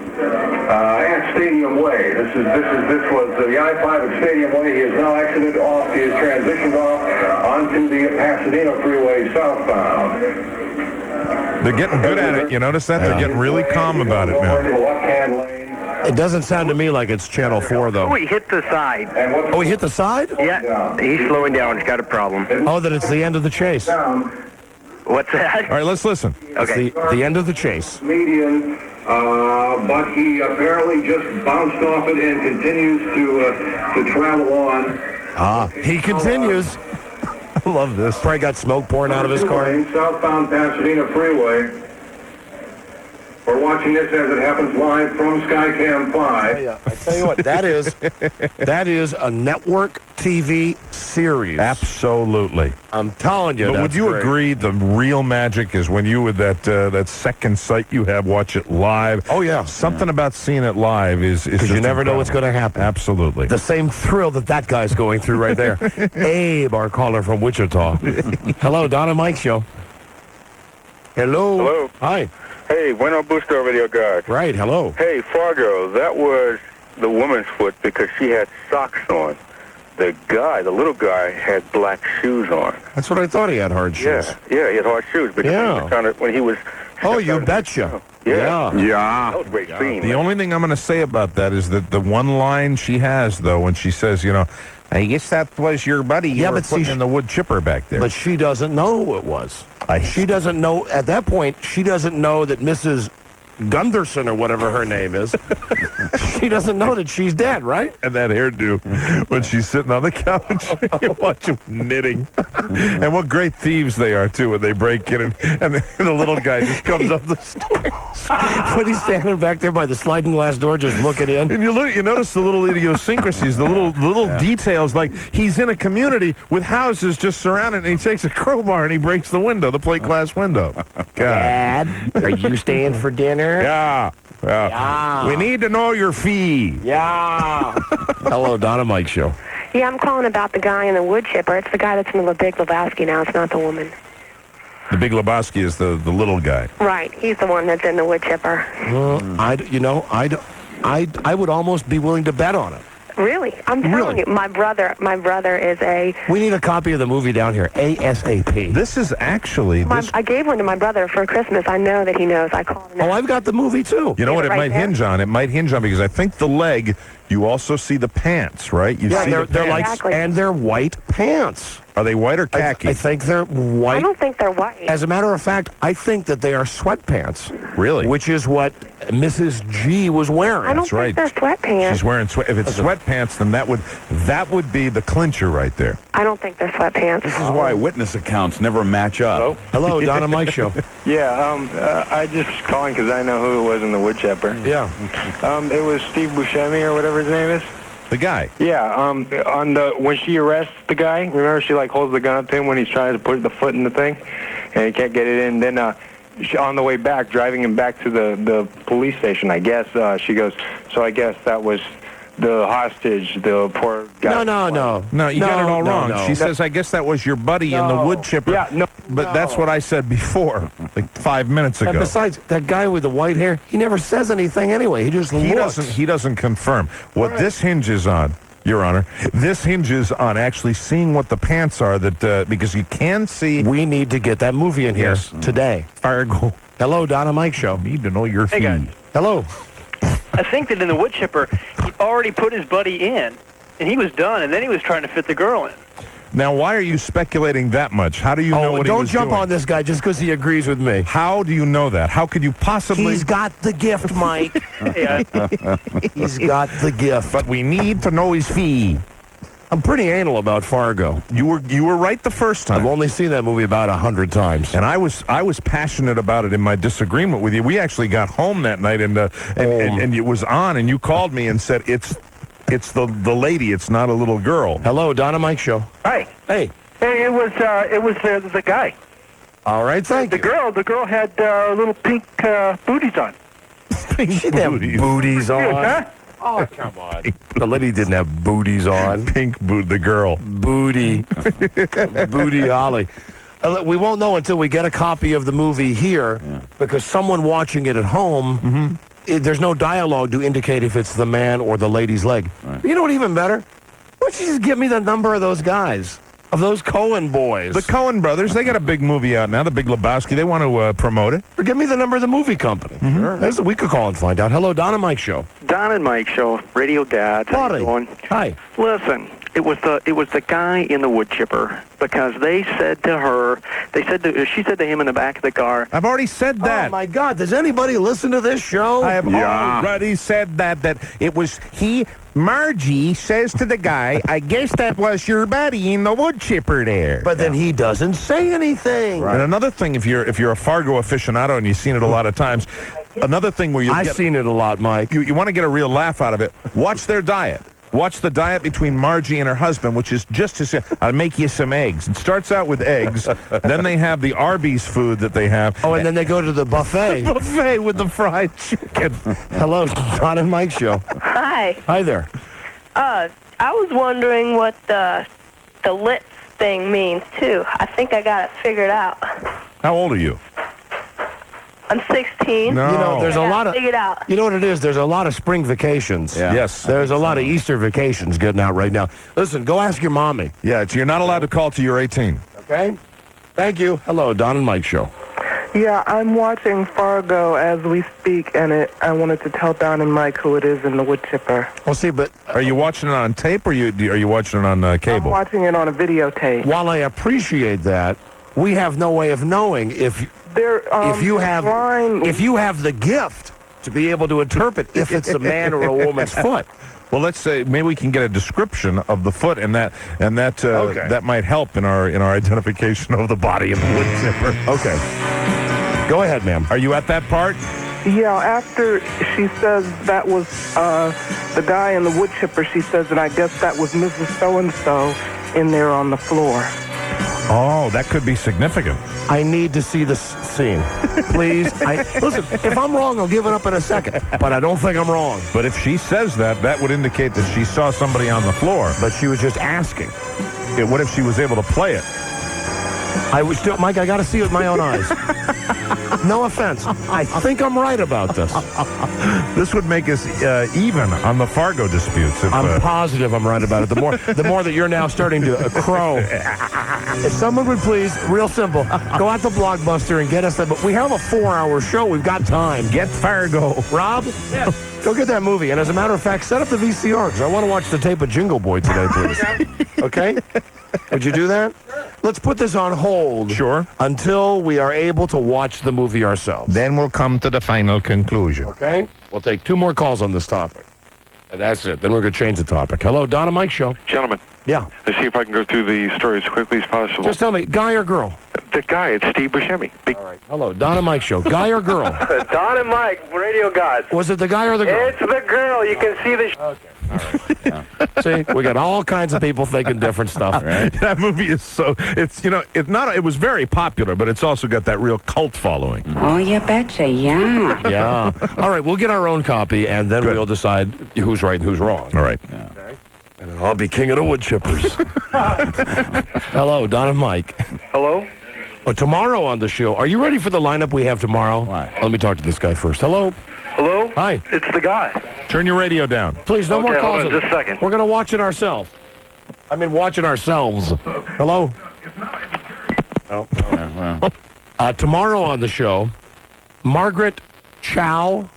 at Stadium Way. This was the I-5 at Stadium Way. He has now exited off. He has transitioned off onto the Pasadena Freeway southbound. They're getting good at it. You notice that? They're getting really calm about it now. It doesn't sound to me like it's Channel 4, though. Oh, he hit the side. Oh, he hit the side? Yeah, he's slowing down. He's got a problem. Oh, that it's the end of the chase. What's that? All right, let's listen. Okay. It's the end of the chase. Median, but he apparently just bounced off it and continues to travel on. He continues. I love this. Probably got smoke pouring out of his car. Southbound Pasadena Freeway. We're watching this as it happens live from Skycam 5. I tell you what, that is a network TV series. Absolutely. I'm telling you. But would you agree the real magic is when you with that second sight you have watch it live? Oh yeah. Something about seeing it live is because you never know what's going to happen. Absolutely. The same thrill that guy's going through right there. Abe, our caller from Wichita. Hello, Don and Mike Show. Hello. Hello. Hi. Hey, Bueno Busto Radio Guard. Right, hello. Hey, Fargo, that was the woman's foot because she had socks on. The little guy, had black shoes on. That's what I thought. He had hard shoes. Yeah, he had hard shoes. Because when he was. Oh, you betcha. Yeah. Yeah. That was a great scene. The only thing I'm going to say about that is that the one line she has, though, when she says, I guess that was your buddy you were putting in the wood chipper back there. But she doesn't know who it was. She doesn't know, at that point, she doesn't know that Mrs. Gunderson or whatever her name is. She doesn't know that she's dead, right? And that hairdo when she's sitting on the couch. You watch them knitting. And what great thieves they are, too, when they break in. And the little guy just comes up the stairs. When he's standing back there by the sliding glass door just looking in. And you notice the little idiosyncrasies, the little details. Like, he's in a community with houses just surrounded, and he takes a crowbar and he breaks the window, the plate glass window. God. Dad, are you staying for dinner? Yeah. We need to know your fee. Yeah. Hello, Donna Mike Show. Yeah, I'm calling about the guy in the wood chipper. It's the guy that's in the Big Lebowski now. It's not the woman. The Big Lebowski is the little guy. Right. He's the one that's in the wood chipper. I would almost be willing to bet on it. Really? I'm telling you, my brother is a... We need a copy of the movie down here, ASAP. This is actually... I gave one to my brother for Christmas. I know that he knows. I called him. Oh, I've got the movie, too. You know what it right might there? hinge on? It might hinge on because I think the leg, you also see the pants, right? You see they're the pants. like, Exactly. and they're white pants. Are they white or khaki? I think they're white. I don't think they're white. As a matter of fact, I think that they are sweatpants. Really? Which is what Mrs. G was wearing. I don't think they're sweatpants. She's wearing if it's sweatpants, then that would be the clincher right there. I don't think they're sweatpants. This is why witness accounts never match up. Hello, Donna Mike Show. I just calling because I know who it was in the wood chipper. Yeah. It was Steve Buscemi or whatever his name is. The guy. Yeah. When she arrests the guy, remember she holds the gun up to him when he's trying to put the foot in the thing, and he can't get it in. Then on the way back, driving him back to the police station, I guess she goes. So I guess that was the hostage, the poor guy. No, you got it all wrong. no. She says, I guess that was your buddy in the wood chipper. Yeah, But that's what I said before, like 5 minutes ago. And besides, that guy with the white hair, he never says anything anyway. He just looks. He doesn't confirm. What this hinges on, Your Honor, this hinges on actually seeing what the pants are, because you can see. We need to get that movie in here today. Fargo. Hello, Donna Mike Show. Need to know your fee. guys. Hello. I think that in the wood chipper, he already put his buddy in, and he was done, and then he was trying to fit the girl in. Now, why are you speculating that much? How do you know what he don't was jump doing? on this guy just because he agrees with me. How do you know that? How could you possibly... He's got the gift, Mike. He's got the gift. But we need to know his fee. I'm pretty anal about Fargo. You were right the first time. I've only seen that movie about 100 times. And I was passionate about it in my disagreement with you. We actually got home that night, and it was on, and you called me and said, it's the lady, it's not a little girl. Hello, Donna Mike Show. Hi. Hey. Hey, it was the guy. All right, thank you. The girl had little pink booties on. She didn't have booties on. Huh? Oh, come on. The lady didn't have booties on. Pink boot, the girl. Booty. Booty Holly. We won't know until we get a copy of the movie here, because someone watching it at home, there's no dialogue to indicate if it's the man or the lady's leg. Right. You know what, even better? Why don't you just give me the number of those guys? Of those Coen boys. The Coen brothers, they got a big movie out now, The Big Lebowski. They want to promote it. Or give me the number of the movie company. Sure. We could call and find out. Hello, Don and Mike Show. Don and Mike Show, Radio Dad. How you doing? Hi. Listen, it was the guy in the wood chipper, because they said to her, she said to him in the back of the car. I've already said that. Oh my God! Does anybody listen to this show? I have already said that it was he. Margie says to the guy, I guess that was your buddy in the wood chipper there. But then he doesn't say anything. Right. And another thing, if you're a Fargo aficionado and you've seen it a lot of times, another thing where I've seen it a lot, Mike. You want to get a real laugh out of it, watch their diet. Watch the diet between Margie and her husband, which is just to say, I'll make you some eggs. It starts out with eggs. Then they have the Arby's food that they have. Oh, and then they go to the buffet. The buffet with the fried chicken. Hello, Don and Mike Show. Hi. Hi there. I was wondering what the lips thing means, too. I think I got it figured out. How old are you? I'm 16. No. You know, there's a lot of. Figure it out. You know what it is? There's a lot of spring vacations. Yeah. Yes. There's a lot of Easter vacations getting out right now. Listen, go ask your mommy. Yeah, you're not allowed to call till you're 18. Okay? Thank you. Hello, Don and Mike Show. Yeah, I'm watching Fargo as we speak, and I wanted to tell Don and Mike who it is in the wood chipper. Well, see, but Are you watching it on tape or are you watching it on cable? I'm watching it on a videotape. while I appreciate that, we have no way of knowing if you have the gift to be able to interpret if it's a man or a woman's foot. Well, let's say maybe we can get a description of the foot, and that that might help in our identification of the body of the wood chipper. Okay. Go ahead, ma'am. Are you at that part? Yeah, after she says that was the guy in the wood chipper, she says, and I guess that was Mrs. So-and-so in there on the floor. Oh, that could be significant. I need to see this scene. Please. Listen, if I'm wrong, I'll give it up in a second. But I don't think I'm wrong. But if she says that would indicate that she saw somebody on the floor. But she was just asking. What if she was able to play it? I was still, Mike, I got to see it with my own eyes. No offense. I think I'm right about this. This would make us even on the Fargo disputes. I'm positive I'm right about it. The more that you're now starting to crow. If someone would please, real simple, go out to Blockbuster and get us that. But we have a 4-hour show. We've got time. Get Fargo. Rob? Yes. Go get that movie. And as a matter of fact, set up the VCR because I want to watch the tape of Jingle Boy today, please. Okay? Would you do that? Let's put this on hold. Sure. Until we are able to watch the movie ourselves. Then we'll come to the final conclusion. Okay? We'll take 2 more calls on this topic. And that's it. Then we're going to change the topic. Hello, Don and Mike Show. Gentlemen. Yeah. Let's see if I can go through the story as quickly as possible. Just tell me, guy or girl? The guy, it's Steve Buscemi. All right. Hello, Don and Mike Show. Guy or girl? Don and Mike, radio gods. Was it the guy or the girl? It's the girl. You can see the... Okay. All right. Yeah. See, we got all kinds of people thinking different stuff. Right? That movie is it was very popular, but it's also got that real cult following. Oh, you betcha, yeah. Yeah. All right, we'll get our own copy, and then we'll decide who's right and who's wrong. All right. Yeah. Okay. And I'll be king of the wood chippers. Hello, Don and Mike. Hello? Oh, tomorrow on the show. Are you ready for the lineup we have tomorrow? Why? Let me talk to this guy first. Hello? Hello? Hi. It's the guy. Turn your radio down. Please, no more Okay, calls. hold on just a second. We're going to watch it ourselves. I mean, watching ourselves. Hello? Well. Tomorrow on the show, Margaret Cho.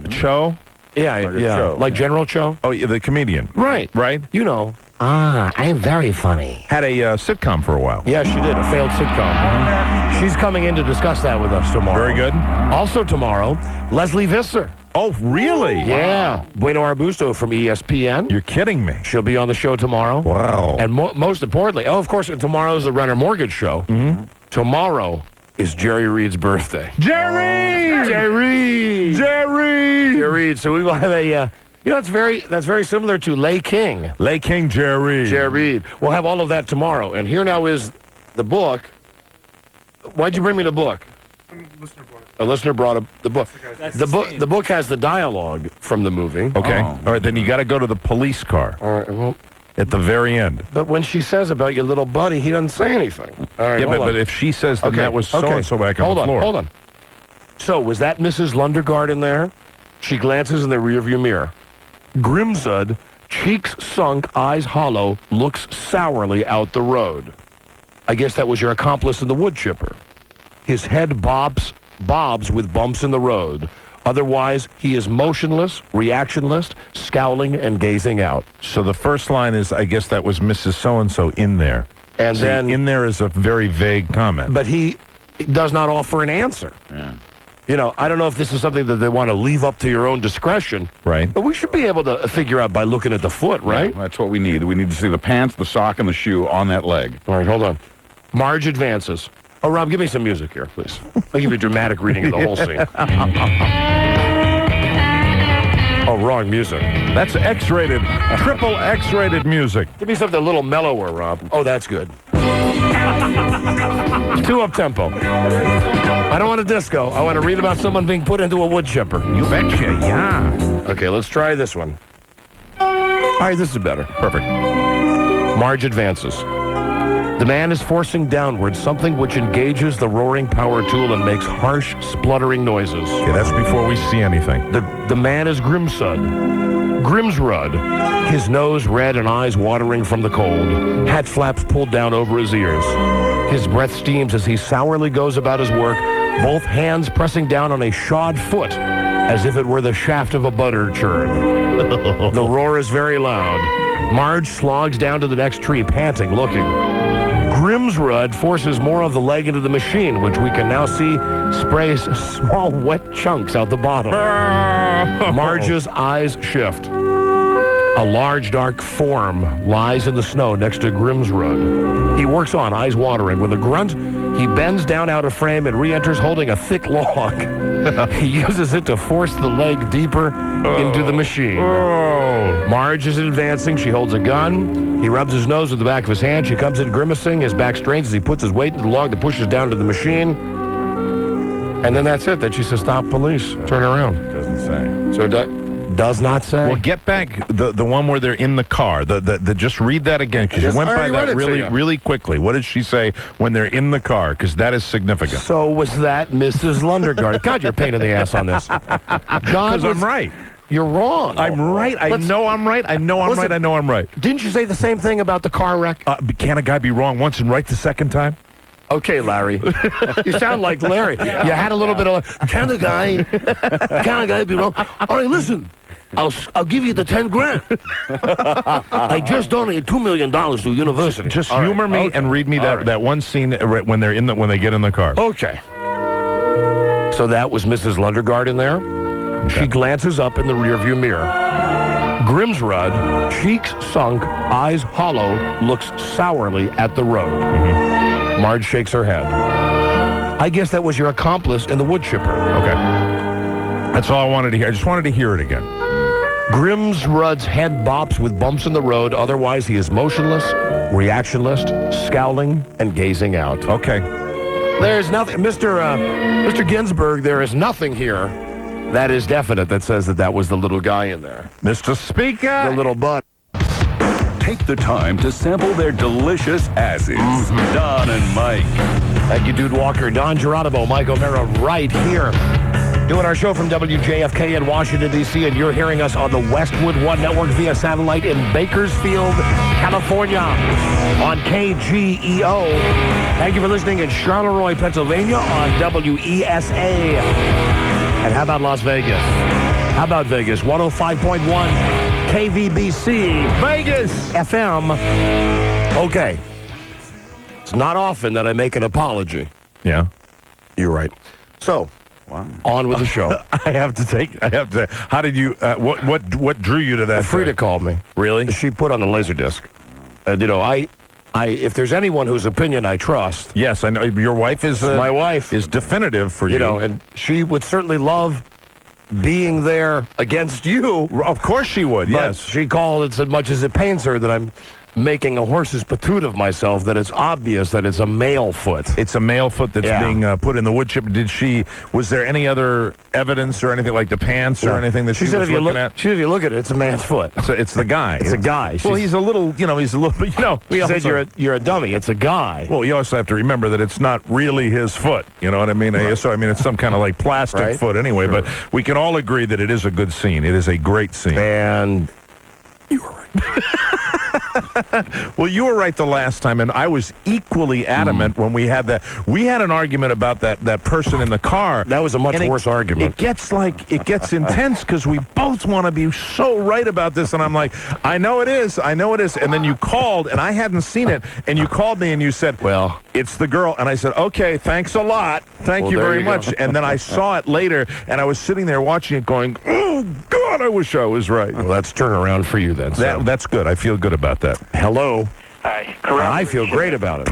Cho? Yeah, Margaret yeah. Cho. Like General Cho? Oh, yeah, the comedian. Right. Right? You know. I'm very funny. Had a sitcom for a while. Yeah, she did. A failed sitcom. She's coming in to discuss that with us tomorrow. Very good. Also tomorrow, Leslie Visser. Oh, really? Yeah. Bueno Arbusto from ESPN. You're kidding me. She'll be on the show tomorrow. Wow. And most importantly, of course, tomorrow's the Renner Mortgage Show. Mm-hmm. Tomorrow is Jerry Reed's birthday. Jerry! Jerry Reed. So we will have a... that's very similar to Lay King. Lay King Jerry. Jerry Reed. We'll have all of that tomorrow. And here now is the book. Why'd you bring me the book? A listener brought the book. The book has the dialogue from the movie. Okay. All right, then you got to go to the police car. All right. Well, at the very end. But when she says about your little buddy, he doesn't say anything. All right. Yeah, but if she says that that was so-and-so back on the floor. Hold on. So, was that Mrs. Lundergaard in there? She glances in the rearview mirror. Grimsud, cheeks sunk, eyes hollow, looks sourly out the road. I guess that was your accomplice in the wood chipper. His head bobs with bumps in the road. Otherwise, he is motionless, reactionless, scowling and gazing out. So the first line is, I guess that was Mrs. So-and-so in there. And then... in there is a very vague comment. But he does not offer an answer. Yeah. I don't know if this is something that they want to leave up to your own discretion. Right. But we should be able to figure out by looking at the foot, right? Yeah, that's what we need. We need to see the pants, the sock, and the shoe on that leg. All right, hold on. Marge advances. Oh, Rob, give me some music here, please. I'll give you a dramatic reading of the whole scene. Oh, wrong music. That's X-rated, triple X-rated music. Give me something a little mellower, Rob. Oh, that's good. Too up-tempo. I don't want a disco. I want to read about someone being put into a wood chipper. You betcha, yeah. Okay, let's try this one. All right, this is better. Perfect. Marge advances. The man is forcing downward something which engages the roaring power tool and makes harsh, spluttering noises. Yeah, that's before we see anything. The man is Grimsrud, his nose red and eyes watering from the cold, hat flaps pulled down over his ears. His breath steams as he sourly goes about his work, both hands pressing down on a shod foot, as if it were the shaft of a butter churn. The roar is very loud. Marge slogs down to the next tree, panting, looking. Grimsrud forces more of the leg into the machine, which we can now see sprays small wet chunks out the bottom. Marge's eyes shift. A large, dark form lies in the snow next to Grimsrud. He works on, eyes watering. With a grunt, he bends down out of frame and re-enters holding a thick log. He uses it to force the leg deeper into the machine. Marge is advancing. She holds a gun. He rubs his nose with the back of his hand. She comes in grimacing. His back strains as he puts his weight into the log that pushes down to the machine. And then that's it. Then she says, "Stop, police. Turn around." Doesn't say. So does not say. Well, get back the one where they're in the car. The just read that again, because you went by that really quickly. What did she say when they're in the car? Because that is significant. So was that Mrs. Lundergaard? God, you're a pain in the ass on this. Because I'm right. You're wrong. I'm right. I know I'm right. I know I'm right. I know I'm right. Didn't you say the same thing about the car wreck? Can a guy be wrong once and right the second time? Okay, Larry. You sound like Larry. You had a little bit of can a guy be wrong? All right, listen. I'll give you the 10 grand. I just donated $2 million to university. Just humor me and read me that one scene when they're when they get in the car. Okay. So that was Mrs. Lundergaard in there. Okay. She glances up in the rearview mirror. Grimsrud, cheeks sunk, eyes hollow, looks sourly at the road. Mm-hmm. Marge shakes her head. I guess that was your accomplice in the wood chipper. Okay. That's all I wanted to hear. I just wanted to hear it again. Grimsrud's head bops with bumps in the road. Otherwise, he is motionless, reactionless, scowling, and gazing out. Okay. There's nothing. Mr. Ginsburg, there is nothing here that is definite that says that was the little guy in there. Mr. Speaker! The little butt. Take the time to sample their delicious asses. Don and Mike. Thank you, Dude Walker. Don Geronimo, Mike O'Mara, right here. Doing our show from WJFK in Washington, D.C., and you're hearing us on the Westwood One Network via satellite in Bakersfield, California, on KGEO. Thank you for listening in Charleroi, Pennsylvania, on WESA. And how about Las Vegas? How about Vegas? 105.1 KVBC. Vegas! FM. Okay. It's not often that I make an apology. Yeah. You're right. So... Wow. On with the show. I have to. How did you? What drew you to that? Frida called me. Really? She put on the Laserdisc. If there's anyone whose opinion I trust. Yes, I know. Your wife is. My wife is definitive for you. You know, and she would certainly love being there against you. Of course she would. But yes. She called it as much as it pains her that I'm making a horse's patoot of myself, that it's obvious that it's a male foot. It's a male foot that's being put in the wood chip. Was there any other evidence or anything like the pants or anything that she was looking at? She said if you look at it, it's a man's foot. So it's the guy. It's a guy. Well, he's a little bit, He said you're a dummy. It's a guy. Well, you also have to remember that it's not really his foot. You know what I mean? Right. So, it's some kind of like plastic foot anyway, but we can all agree that it is a good scene. It is a great scene. And you were right. Well, you were right the last time, and I was equally adamant when we had that. We had an argument about that person in the car. That was a much worse argument. It gets intense because we both want to be so right about this, and I'm like, I know it is. And then you called, and I hadn't seen it, and you called me and you said, well, it's the girl, and I said, okay, thanks a lot. Thank you very much. And then I saw it later, and I was sitting there watching it going, oh, God, I wish I was right. Well, that's turnaround for you then. That's good. I feel good about that. Hello. Hi. I feel great about it.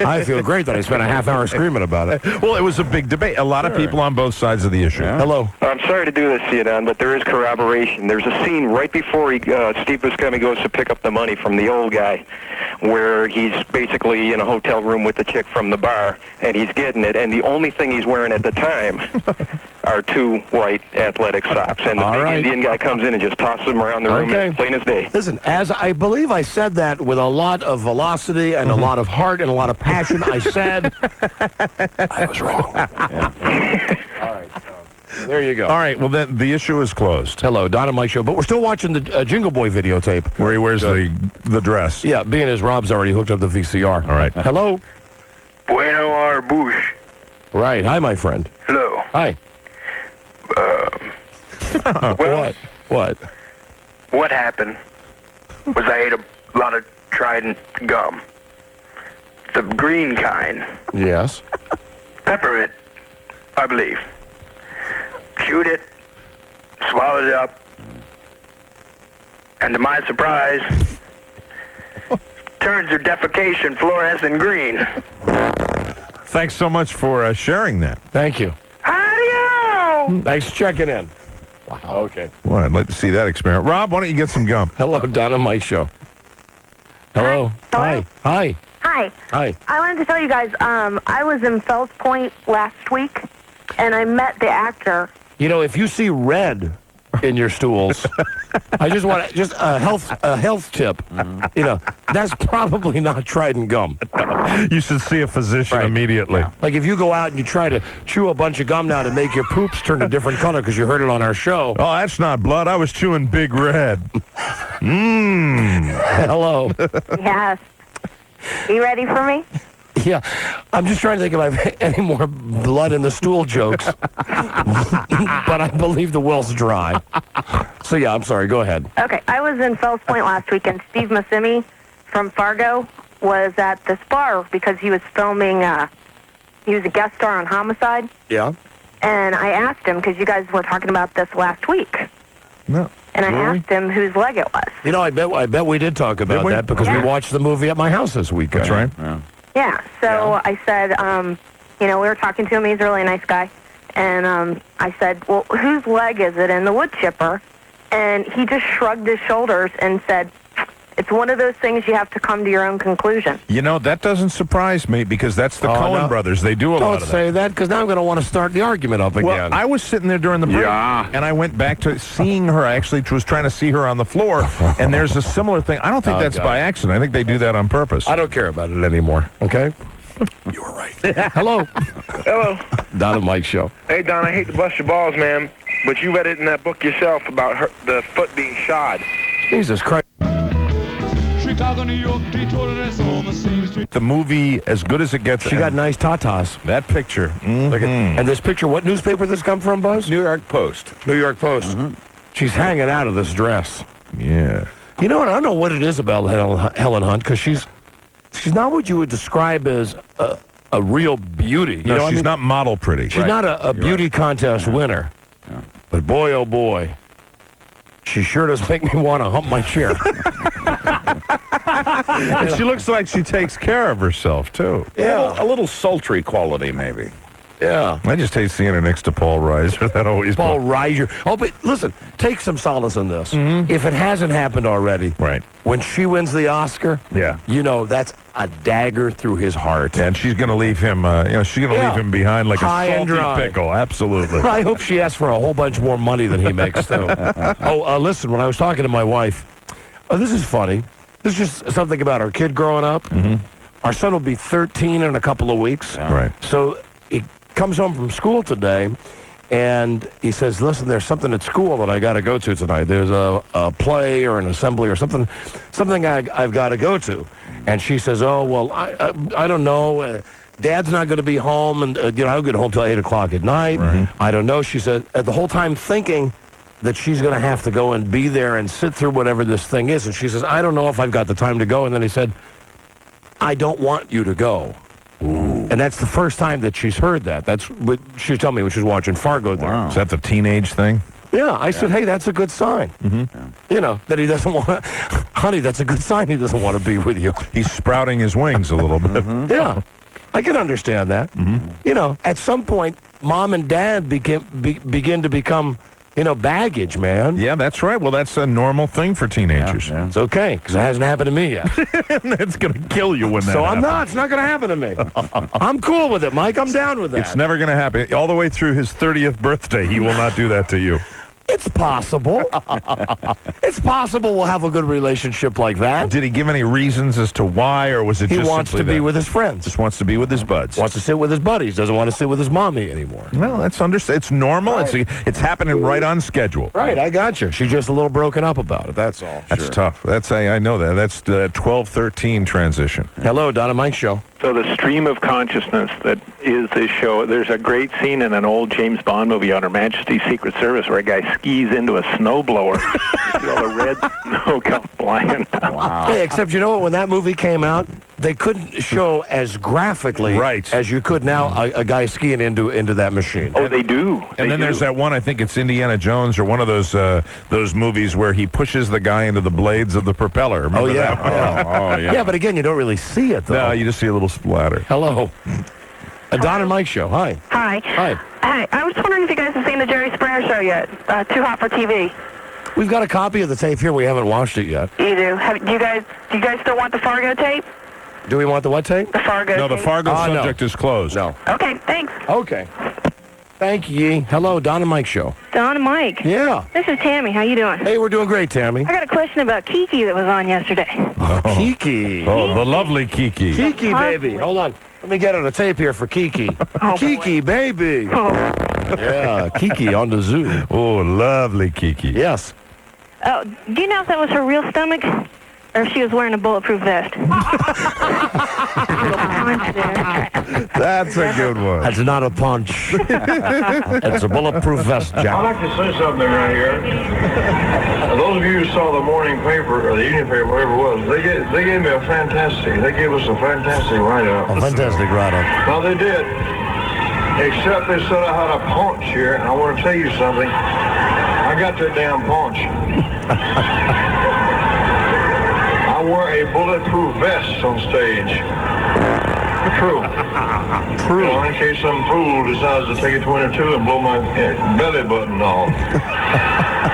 I feel great that I spent a half hour screaming about it. Well, it was a big debate. A lot of people on both sides of the issue. Yeah. Hello. I'm sorry to do this to you, Don, but there is corroboration. There's a scene right before Steve Buscemi goes to pick up the money from the old guy where he's basically in a hotel room with the chick from the bar, and he's getting it, and the only thing he's wearing at the time are two white athletic socks, and the All big right. Indian guy comes in and just tosses them around the room, Okay. and plain as day. Listen, as I believe I said that with a lot of velocity and a lot of heart and a lot of passion, I said I was wrong. All right. There you go. All right, well, then the issue is closed. Hello, Don and Mike show. But we're still watching the Jingle Boy videotape. Where he wears the dress. Yeah, being as Rob's already hooked up the VCR. All right. Hello? Bueno Arbush. Right. Hi, my friend. Hello. Hi. Well, What? what happened was I ate a lot of Trident gum. The green kind. Yes. Peppermint, I believe. Chewed it, swallowed it up, and to my surprise, turns your defecation fluorescent green. Thanks so much for sharing that. Thank you. Adios! Thanks for checking in. Wow. Okay. Well, I'd like to see that experiment. Rob, why don't you get some gum? Hello, Don and Mike show. Hello. Hi. Hi. Hi. Hi. I wanted to tell you guys, I was in Fells Point last week, and I met the actor. You know, if you see red in your stools, I just want a health tip. You know, that's probably not Trident gum. You should see a physician immediately. Like if you go out and you try to chew a bunch of gum now to make your poops turn a different color because you heard it on our show. Oh, that's not blood. I was chewing Big Red. Hello. Yes. You ready for me? Yeah, I'm just trying to think if I have any more blood in the stool jokes. But I believe the well's dry. So yeah, I'm sorry. Go ahead. Okay, I was in Fells Point last week, and Steve Massimi from Fargo was at this bar because he was filming, he was a guest star on Homicide. Yeah. And I asked him, because you guys were talking about this last week, No. and I asked him whose leg it was. You know, I bet we did talk about that because we watched the movie at my house this weekend. That's right. Yeah. Yeah, so I said, you know, we were talking to him. He's a really nice guy. And I said, well, whose leg is it in the wood chipper? And he just shrugged his shoulders and said, it's one of those things you have to come to your own conclusion. You know, that doesn't surprise me because that's the Coen brothers. They do a lot Don't of that. say that because now I'm going to want to start the argument up again. Well, I was sitting there during the break, and I went back to seeing her. I actually was trying to see her on the floor, and there's a similar thing. I don't think that's by accident. I think they do that on purpose. I don't care about it anymore, okay? You were right. Hello. Hello. Don and Mike show. Hey, Don, I hate to bust your balls, man, but you read it in that book yourself about the foot being shod. Jesus Christ. Chicago, New York, Detroit, and on the same street. The movie, as good as it gets. She got nice tatas. That picture. Look at, and this picture, what newspaper this come from, Buzz? New York Post. New York Post. She's hanging out of this dress. Yeah. You know what? I don't know what it is about Helen Hunt because she's not what you would describe as a real beauty. You know No, what she's I mean? not model pretty. She's not a beauty contest winner. Yeah. But boy, oh boy, she sure does make me want to hump my chair. And she looks like she takes care of herself, too. Yeah. A little sultry quality, maybe. Yeah. I just hate seeing her next to Paul Reiser. That always Paul Reiser. Oh, but listen, take some solace in this. If it hasn't happened already, right? When she wins the Oscar, yeah, you know that's a dagger through his heart. And she's going to leave him. She's going to leave him behind like high a and salty dry. pickle. Absolutely. I hope she asks for a whole bunch more money than he makes too. Listen, when I was talking to my wife, this is funny. This is just something about our kid growing up. Our son will be 13 in a couple of weeks. Right. So he comes home from school today, and he says, listen, there's something at school that I got to go to tonight. There's a play or an assembly or something I've got to go to. And she says, oh, well, I don't know. Dad's not going to be home, and I'll get home till 8 o'clock at night. Right. I don't know. She said, the whole time thinking that she's going to have to go and be there and sit through whatever this thing is. And she says, I don't know if I've got the time to go. And then he said, I don't want you to go. Ooh. And that's the first time that she's heard that. That's what she was telling me when she was watching Fargo there. Wow. Is that the teenage thing? Yeah, I said, hey, that's a good sign. You know, that he doesn't want honey, that's a good sign he doesn't want to be with you. He's sprouting his wings a little bit. Yeah, I can understand that. You know, at some point, mom and dad begin to become baggage, man. Yeah, that's right. Well, that's a normal thing for teenagers. Yeah. It's okay, because it hasn't happened to me yet. It's going to kill you when that So happens. It's not going to happen to me. I'm cool with it, Mike. I'm down with that. It's never going to happen. All the way through his 30th birthday, he will not do that to you. It's possible. It's possible we'll have a good relationship like that. Did he give any reasons as to why, or was it just He wants to be with his friends. Just wants to be with his buds. Wants to sit with his buddies. Doesn't want to sit with his mommy anymore. Well, that's understood. It's normal. Right. It's happening right on schedule. Right, I got you. She's just a little broken up about it, that's all. That's tough. I know that. That's the 12-13 transition. Hello, Don and Mike Show. So the stream of consciousness that is this show, there's a great scene in an old James Bond movie on Her Majesty's Secret Service where a guy skis into a snowblower. You see all the red snow come flying down. Wow. Hey, except you know what? When that movie came out, they couldn't show as graphically as you could now a guy skiing into that machine. Oh, they do. And then there's that one, I think it's Indiana Jones or one of those movies where he pushes the guy into the blades of the propeller. Remember that? Yeah. Yeah, but again, you don't really see it, though. No, you just see a little splatter. Hello. A Don and Mike Show. Hi. Hi. Hi. Hey, I was wondering if you guys have seen the Jerry Springer show yet. Too Hot for TV. We've got a copy of the tape here. We haven't watched it yet. You do. Do you guys still want the Fargo tape? Do we want the what tape? The Fargo No, tape. the Fargo subject is closed. No. Okay, thanks. Okay. Thank ye. Hello, Don and Mike Show. Don and Mike. Yeah. This is Tammy. How you doing? Hey, we're doing great, Tammy. I got a question about Kiki that was on yesterday. Kiki. Oh, the lovely Kiki. Kiki, baby. Hold on. Let me get on the tape here for Kiki. Kiki, baby. Yeah, Kiki on the zoo. Oh, lovely Kiki. Yes. Oh, do you know if that was her real stomach? Or if she was wearing a bulletproof vest? That's a good one. That's not a punch. It's a bulletproof vest, I'd Jack. like to say something right here. Those of you who saw the morning paper, or the evening paper, whatever it was, they gave me a fantastic, they gave us a fantastic write-up. A fantastic write-up. Well, they did. Except they said I had a paunch here, and I want to tell you something. I got that damn paunch. I wore a bulletproof vest on stage. True. True. You know, in case some fool decides to take a 22 and blow my belly button off.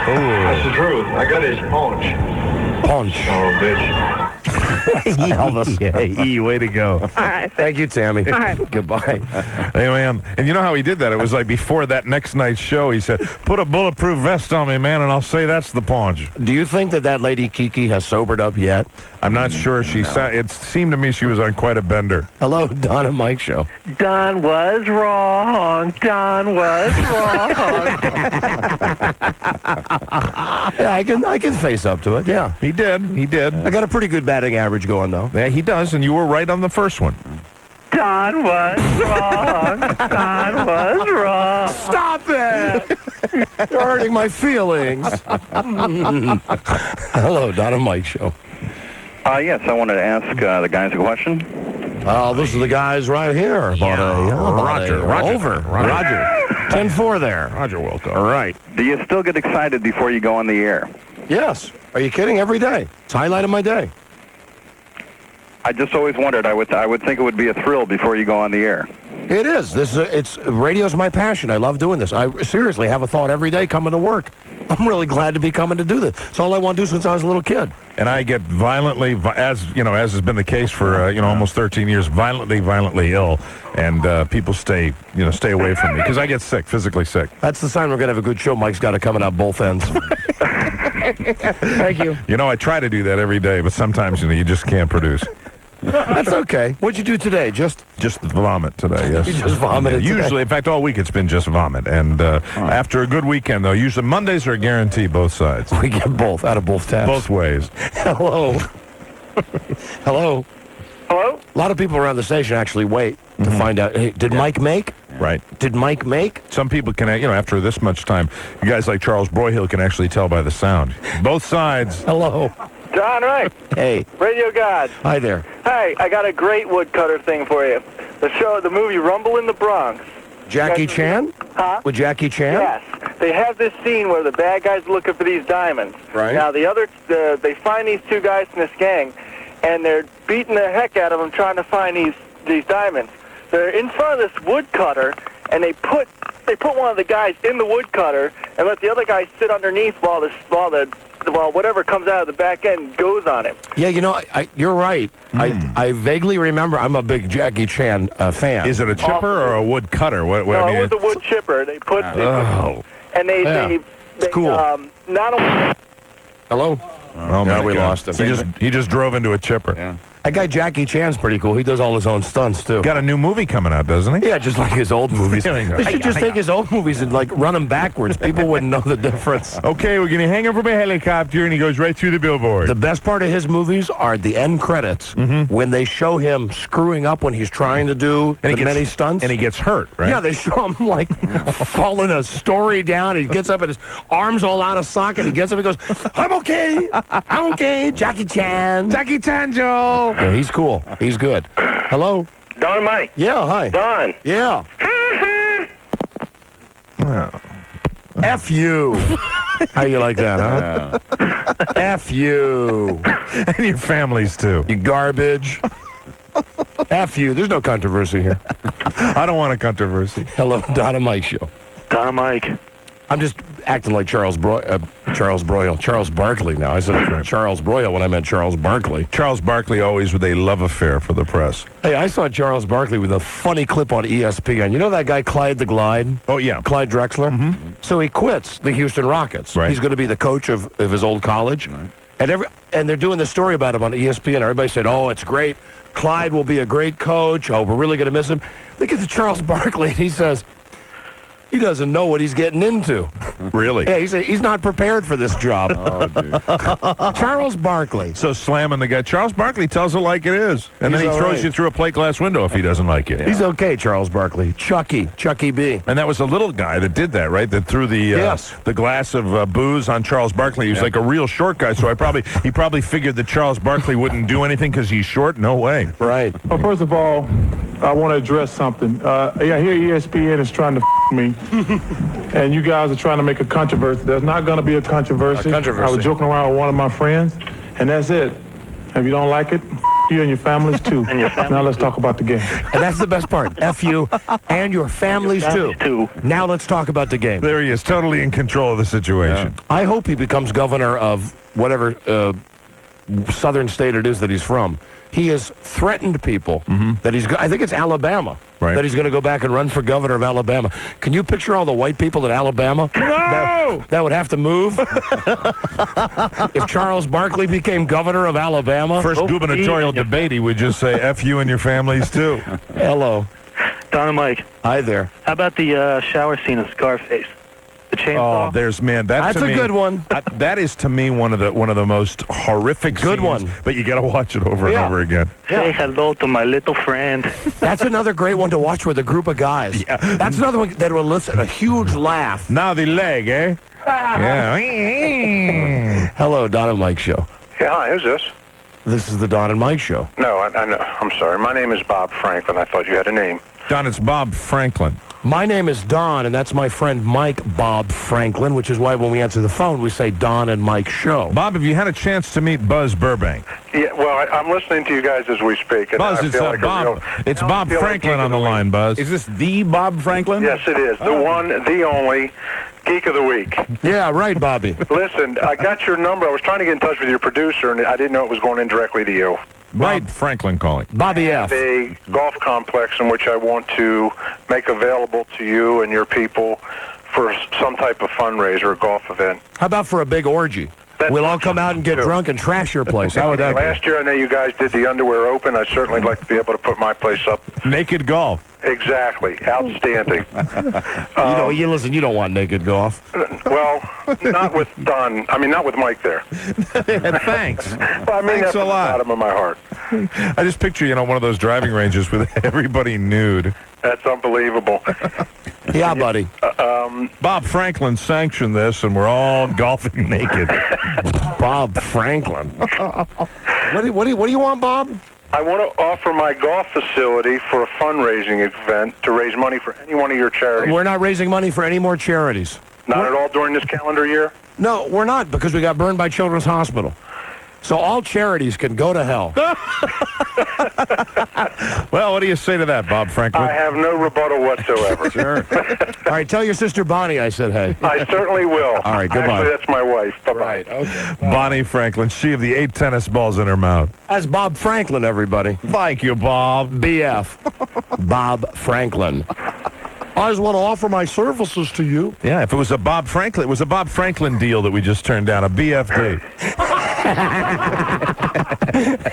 That's the truth. I got his paunch. Punch. Oh, bitch. Elvis. Yeah, way to go. All right. Thank you, Tammy. All right. Goodbye. Hey, man. And you know how he did that? It was like before that next night's show, he said, put a bulletproof vest on me, man, and I'll say that's the paunch. Do you think that lady Kiki has sobered up yet? I'm not sure. It seemed to me she was on quite a bender. Hello, Don and Mike Show. Don was wrong. Don was wrong. Yeah, I can face up to it. Yeah, He did. I got a pretty good batting average going though. Yeah, he does, and you were right on the first one. Don was wrong. Don was wrong. Stop it! You're hurting my feelings. Hello, Don and Mike Show. Yes, I wanted to ask the guys a question. Those are the guys right here. Roger. 10-4 there. Roger Wilco. All right. Do you still get excited before you go on the air? Yes. Are you kidding? Every day. It's highlight of my day. I just always wondered. I would think it would be a thrill before you go on the air. It is. Radio's my passion. I love doing this. I seriously have a thought every day coming to work. I'm really glad to be coming to do this. It's all I want to do since I was a little kid. And I get violently, as has been the case for almost 13 years, violently ill, and people stay away from me because I get sick, physically sick. That's the sign we're gonna have a good show. Mike's got it coming out both ends. Thank you. I try to do that every day, but sometimes you just can't produce. That's okay. What'd you do today? Just vomit today, yes. You just vomited today? Usually, in fact, all week it's been just vomit. And after a good weekend, though, usually Mondays are a guarantee both sides. We get both, out of both tabs. Both ways. Hello. Hello. Hello? A lot of people around the station actually wait to find out, hey, did Mike make? Right. Did Mike make? Some people can, after this much time, you guys like Charles Broyhill can actually tell by the sound. Both sides. Hello. John Wright. Hey. Radio God. Hi there. Hey, I got a great woodcutter thing for you. The movie Rumble in the Bronx. Jackie Chan? Huh? With Jackie Chan? Yes. They have this scene where the bad guys are looking for these diamonds. Right. Now, they find these two guys in this gang, and they're beating the heck out of them trying to find these diamonds. They're in front of this woodcutter, and they put they put one of the guys in the woodcutter and let the other guy sit underneath while whatever comes out of the back end goes on him. Yeah, you know, you're right. I vaguely remember. I'm a big Jackie Chan fan. Is it a chipper or a wood cutter? What, No, I mean, it was a wood chipper. They put and they cool. not only. Hello? Oh, yeah, my we God. lost him. He just drove into a chipper. Yeah. That guy Jackie Chan's pretty cool. He does all his own stunts, too. Got a new movie coming out, doesn't he? Yeah, just like his old movies. They should just take his old movies and, like, run them backwards. People wouldn't know the difference. Okay, we're going to hang him from a helicopter, and he goes right through the billboard. The best part of his movies are the end credits, when they show him screwing up when he's trying to do many stunts. And he gets hurt, right? Yeah, they show him, like, falling a story down. He gets up and his arm's all out of socket. He gets up and goes, I'm okay. I'm okay. Jackie Chan. Jackie Chan, Joe. Yeah, he's cool. He's good. Hello? Don and Mike. Yeah, hi. Don. Yeah. F you. How you like that, huh? F you. And your families, too. You garbage. F you. There's no controversy here. I don't want a controversy. Hello, Don and Mike show. Don and Mike. I'm just acting like Charles Broyle. Charles Barkley now. I said Charles Broyle when I meant Charles Barkley. Charles Barkley always with a love affair for the press. Hey, I saw Charles Barkley with a funny clip on ESPN. You know that guy Clyde the Glide? Oh, yeah. Clyde Drexler? So he quits the Houston Rockets. Right. He's going to be the coach of his old college. Right. And they're doing the story about him on ESPN. Everybody said, oh, it's great. Clyde will be a great coach. Oh, we're really going to miss him. They get to Charles Barkley, and he says, he doesn't know what he's getting into. Really? Yeah, he's not prepared for this job. Oh, dude. Charles Barkley. So slamming the guy. Charles Barkley tells it like it is. And He's then he all throws right. you through a plate glass window if he doesn't like it. He's okay, Charles Barkley. Chucky B. And that was the little guy that did that, right? That threw the glass of booze on Charles Barkley. He was like a real short guy, so he probably figured that Charles Barkley wouldn't do anything because he's short. No way. Right. Well, first of all, I want to address something. I hear ESPN is trying to me, and you guys are trying to make a controversy. There's not going to be a controversy. I was joking around with one of my friends, and that's it. If you don't like it, you and your families too. Now let's talk about the game. And that's the best part. F you and your families too. Now let's talk about the game. There he is, totally in control of the situation. I hope he becomes governor of whatever southern state it is that he's from. He has threatened people that I think it's Alabama, that he's going to go back and run for governor of Alabama. Can you picture all the white people in Alabama? No! That would have to move? If Charles Barkley became governor of Alabama? First gubernatorial debate, he would just say, F you and your families too. Hello. Don and Mike. Hi there. How about the shower scene in Scarface? The chainsaw. Oh, there's that's a good one. That is to me one of the most horrific good scenes, one. But you got to watch it over and over again. Say hello to my little friend. That's another great one to watch with a group of guys. Yeah. That's another one that will elicit a huge laugh. Now the leg, eh? Yeah. Hello, Don and Mike show. Yeah, hi, who's this? This is the Don and Mike show. No, I'm sorry. My name is Bob Franklin. I thought you had a name. Don, it's Bob Franklin. My name is Don, and that's my friend Mike Bob Franklin, which is why when we answer the phone, we say Don and Mike show. Bob, have you had a chance to meet Buzz Burbank? Yeah, well, I'm listening to you guys as we speak. And Buzz, I it's feel like Bob. It's Bob Franklin on the line, Buzz. Is this the Bob Franklin? Yes, it is. The one, the only Geek of the Week. Yeah, right, Bobby. Listen, I got your number. I was trying to get in touch with your producer, and I didn't know it was going in directly to you. Bob Franklin calling. Bobby F. A golf complex in which I want to make available to you and your people for some type of fundraiser, a golf event. How about for a big orgy? We'll all come out and get drunk and trash your place. How would that be? Last year, I know you guys did the Underwear Open. I'd certainly like to be able to put my place up. Naked golf. Exactly. Outstanding. You listen, you don't want naked golf. Well, not with Don. I mean, not with Mike there. Thanks. Well, I mean, Thanks that's a from the lot. bottom of my heart. I just picture, one of those driving ranges with everybody nude. That's unbelievable. Yeah, buddy. Bob Franklin sanctioned this, and we're all golfing naked. Bob Franklin. What do you want, Bob? I want to offer my golf facility for a fundraising event to raise money for any one of your charities. We're not raising money for any more charities. Not at all during this calendar year? No, we're not, because we got burned by Children's Hospital. So all charities can go to hell. Well, what do you say to that, Bob Franklin? I have no rebuttal whatsoever. Sure. All right, tell your sister Bonnie I said hey. I certainly will. All right, goodbye. Actually, that's my wife. Bye-bye. Right, okay. Bonnie Franklin, she of the 8 tennis balls in her mouth. That's Bob Franklin, everybody. Thank you, Bob. BF. Bob Franklin. I just want to offer my services to you. Yeah, if it was a Bob Franklin, it was a Bob Franklin deal that we just turned down, a BFD.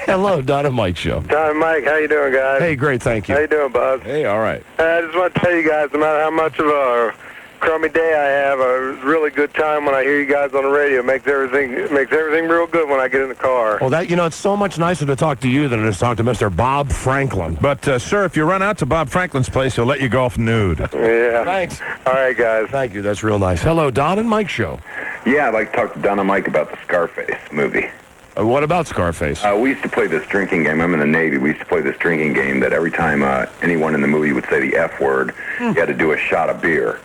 Hello, Don and Mike Show. Don and Mike, how you doing, guys? Hey, great, thank you. How you doing, Bob? Hey, all right. I just want to tell you guys, no matter how much of a crummy day I have, a really good time when I hear you guys on the radio. It makes everything real good when I get in the car. Well, it's so much nicer to talk to you than it is to talk to Mr. Bob Franklin. But, sir, if you run out to Bob Franklin's place, he'll let you go off nude. Yeah. Thanks. All right, guys. Thank you. That's real nice. Hello, Don and Mike Show. Yeah, I'd like to talk to Don and Mike about the Scarface movie. What about Scarface? We used to play this drinking game. I'm in the Navy. We used to play this drinking game that every time anyone in the movie would say the F word, you had to do a shot of beer.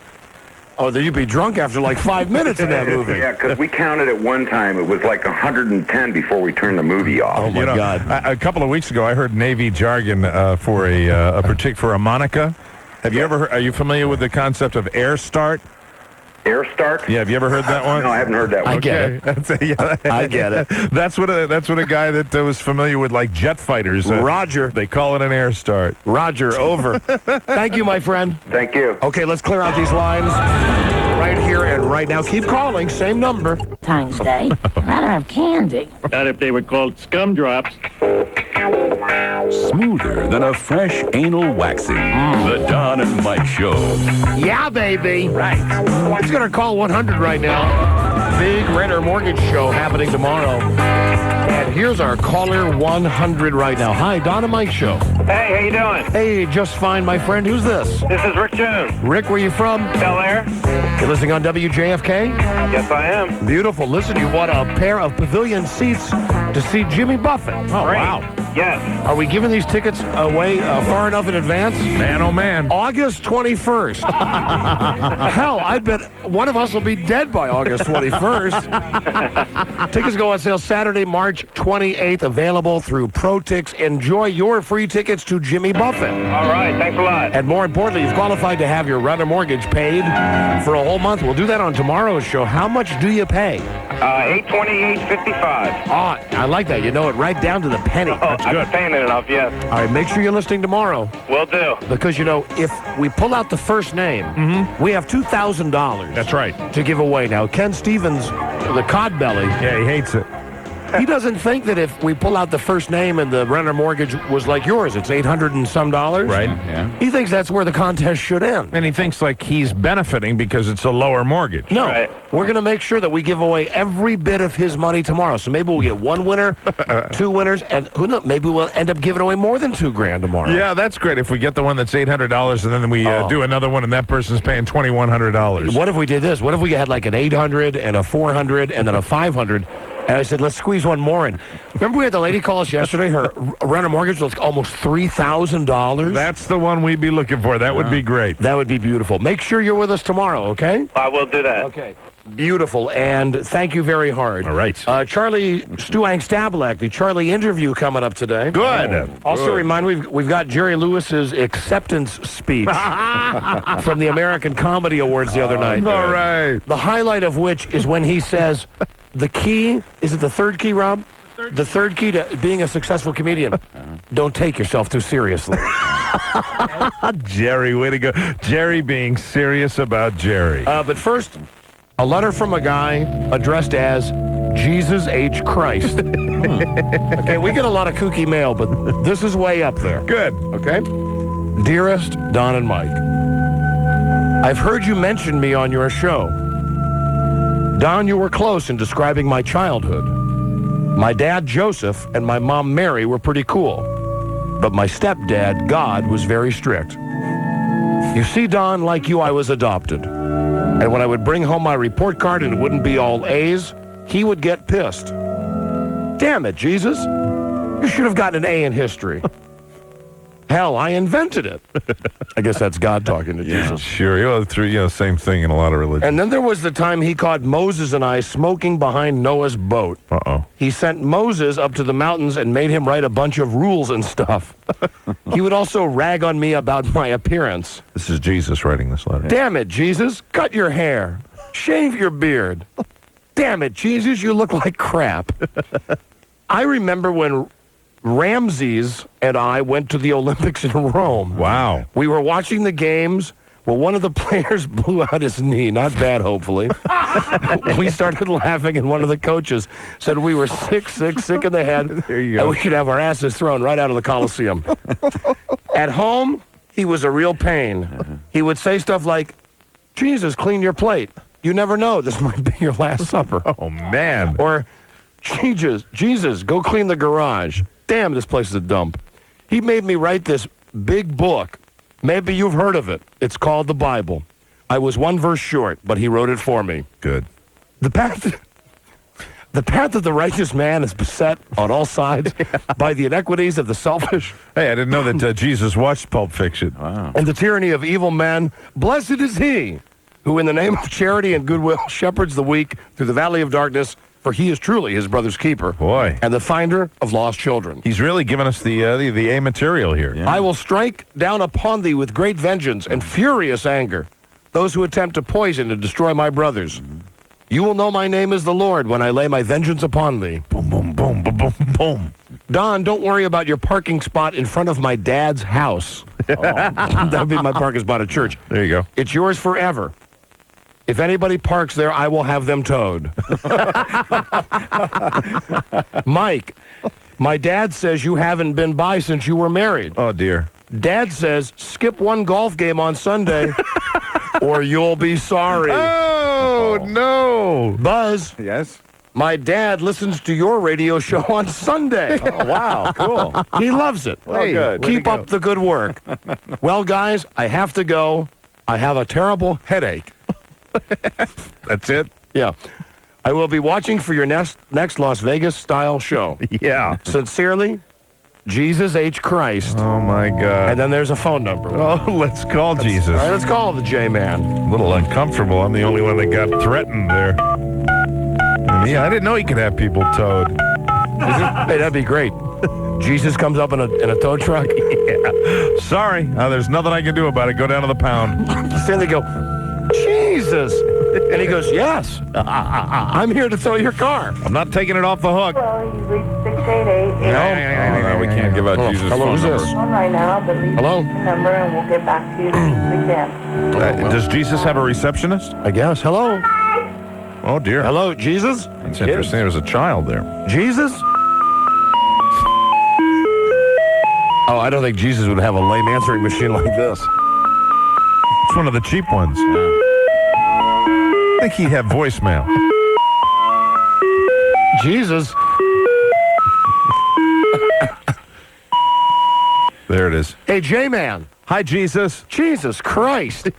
Oh, then you'd be drunk after like 5 minutes in that movie. Yeah, because we counted at one time. It was like 110 before we turned the movie off. Oh, my God. A couple of weeks ago, I heard Navy jargon for a Monica. Have you ever heard, are you familiar with the concept of air start? Air start? Yeah, have you ever heard that one? No, I haven't heard that one. I get it. I get it. That's what a guy that was familiar with like jet fighters. Roger. They call it an air start. Roger, over. Thank you, my friend. Thank you. Okay, let's clear out these lines right here and right now. Keep calling, same number. Times Day. Rather have candy. Not if they were called scum drops. Smoother than a fresh anal waxing. The Don and Mike Show. Yeah, baby. Right. He's going to call 100 right now. Big renter mortgage show happening tomorrow. And here's our caller 100 right now. Hi, Don and Mike Show. Hey, how you doing? Hey, just fine, my friend. Who's this? This is Rick Jones. Rick, where you from? Bel Air. You're listening on WJFK? Yes, I am. Beautiful. Listen, you bought a pair of pavilion seats to see Jimmy Buffett. Oh, Great. wow. Yes. Are we giving these tickets away far enough in advance? Man, oh, man. August 21st. Hell, I bet one of us will be dead by August 21st. Tickets go on sale Saturday, March 28th, available through ProTix. Enjoy your free tickets to Jimmy Buffett. All right. Thanks a lot. And more importantly, you've qualified to have your renter mortgage paid for a whole month. We'll do that on tomorrow's show. How much do you pay? $828.55. Oh, I like that. You know it right down to the penny. That's good. I'm paying it enough, yes. All right, make sure you're listening tomorrow. Will do. Because, if we pull out the first name, we have $2,000. That's right. To give away. Now, Ken Stevens, the codbelly. Yeah, he hates it. He doesn't think that if we pull out the first name and the renter mortgage was like yours, it's $800 and some dollars. Right, yeah. He thinks that's where the contest should end. And he thinks like he's benefiting because it's a lower mortgage. No, right. We're going to make sure that we give away every bit of his money tomorrow. So maybe we'll get one winner, two winners, and who knows, maybe we'll end up giving away more than $2,000 tomorrow. Yeah, that's great. If we get the one that's $800 and then we do another one and that person's paying $2,100. What if we did this? What if we had like an $800 and a $400 and then a $500? And I said, let's squeeze one more in. Remember we had the lady call us yesterday? Her renter mortgage was almost $3,000. That's the one we'd be looking for. That would be great. That would be beautiful. Make sure you're with us tomorrow, okay? I will do that. Okay. Beautiful, and thank you very hard. All right. Charlie Stuang Stablak, the Charlie interview coming up today. Good. Also, remind we've got Jerry Lewis's acceptance speech from the American Comedy Awards the other night. All right. The highlight of which is when he says, the key, is it the third key, Rob? The third key to being a successful comedian, don't take yourself too seriously. Jerry, way to go. Jerry being serious about Jerry. But first, a letter from a guy addressed as Jesus H. Christ. Okay, we get a lot of kooky mail, but this is way up there. Good. Okay? Dearest Don and Mike, I've heard you mention me on your show. Don, you were close in describing my childhood. My dad, Joseph, and my mom, Mary, were pretty cool. But my stepdad, God, was very strict. You see, Don, like you, I was adopted. And when I would bring home my report card and it wouldn't be all A's, he would get pissed. Damn it, Jesus. You should have gotten an A in history. Hell, I invented it. I guess that's God talking to Jesus. Sure. Same thing in a lot of religions. And then there was the time he caught Moses and I smoking behind Noah's boat. Uh-oh. He sent Moses up to the mountains and made him write a bunch of rules and stuff. He would also rag on me about my appearance. This is Jesus writing this letter. Damn it, Jesus, cut your hair. Shave your beard. Damn it, Jesus, you look like crap. I remember when Ramses and I went to the Olympics in Rome. Wow. We were watching the games. Well, one of the players blew out his knee. Not bad, hopefully. We started laughing, and one of the coaches said we were sick in the head. There you go. And we could have our asses thrown right out of the Coliseum. At home, he was a real pain. He would say stuff like, Jesus, clean your plate. You never know. This might be your last supper. Oh, man. Or, Jesus, go clean the garage. Damn, this place is a dump. He made me write this big book. Maybe you've heard of it. It's called the Bible. I was one verse short, but he wrote it for me. Good. The path of the righteous man is beset on all sides by the inequities of the selfish. Hey, I didn't know that Jesus watched Pulp Fiction. Wow. And the tyranny of evil men. Blessed is he who in the name of charity and goodwill shepherds the weak through the valley of darkness, for he is truly his brother's keeper. Boy. And the finder of lost children. He's really giving us the A material here. I will strike down upon thee with great vengeance and furious anger those who attempt to poison and destroy my brothers. You will know my name is the Lord when I lay my vengeance upon thee. Boom, boom, boom, boom, boom, boom. Don, don't worry about your parking spot in front of my dad's house. That'd be my parking spot at church. There you go. It's yours forever. If anybody parks there, I will have them towed. Mike, my dad says you haven't been by since you were married. Oh, dear. Dad says skip one golf game on Sunday or you'll be sorry. Oh, no. Buzz. Yes? My dad listens to your radio show on Sunday. Oh, wow. Cool. He loves it. Well, good. Way Keep to up the good work. Well, guys, I have to go. I have a terrible headache. That's it? Yeah. I will be watching for your next Las Vegas-style show. Yeah. Sincerely, Jesus H. Christ. Oh, my God. And then there's a phone number. Oh, let's call Jesus. All right, let's call the J-Man. A little uncomfortable. I'm the only one that got threatened there. Yeah, I didn't know he could have people towed. Hey, that'd be great. Jesus comes up in a tow truck. Yeah. Sorry. There's nothing I can do about it. Go down to the pound. Then they go, Jesus. And he goes, yes. I'm here to tow your car. I'm not taking it off the hook. Well, you reached 688. No, we can't give out Jesus' Hello, phone who's number. this? On right now, but leave Hello? the number and we'll get back to you as soon as we can. Does Jesus have a receptionist? I guess. Hello? Oh, dear. Hello, Jesus? That's interesting. There was a child there. Jesus? Oh, I don't think Jesus would have a lame answering machine like this. It's one of the cheap ones. I think he'd have voicemail. Jesus? There it is. Hey, J-Man. Hi, Jesus. Jesus Christ.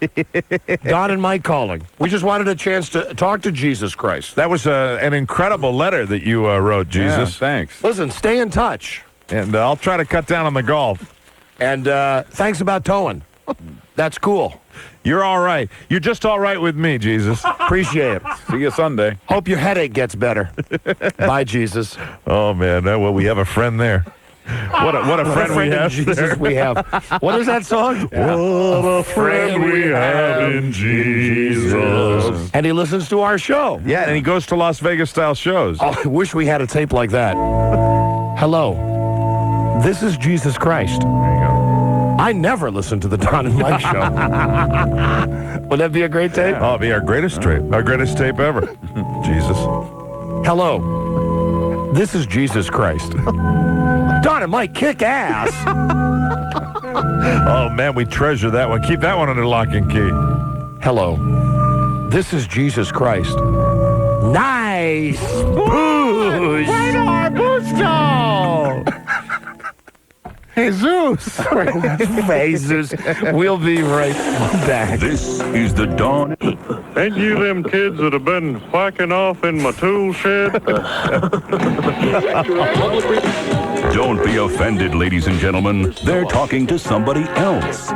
Don and Mike calling. We just wanted a chance to talk to Jesus Christ. That was an incredible letter that you wrote, Jesus. Yeah, thanks. Listen, stay in touch. And I'll try to cut down on the golf. And thanks about towing. That's cool. You're all right. You're just all right with me, Jesus. Appreciate it. See you Sunday. Hope your headache gets better. Bye, Jesus. Oh, man. Well, we have a friend there. What a friend we have. Jesus we have. What is that song? What a friend we have in Jesus. And he listens to our show. Yeah, and he goes to Las Vegas-style shows. Oh, I wish we had a tape like that. Hello. This is Jesus Christ. There you go. I never listened to the Don and Mike show. Would that be a great tape? Oh, it'd be our greatest tape ever. Jesus. Hello. This is Jesus Christ. Don and Mike kick ass. Oh, man, we treasure that one. Keep that one under lock and key. Hello. This is Jesus Christ. Nice. Boosh. Jesus. Jesus. We'll be right back. This is the Dawn. Ain't you them kids that have been whacking off in my tool shed? Don't be offended, ladies and gentlemen. They're talking to somebody else.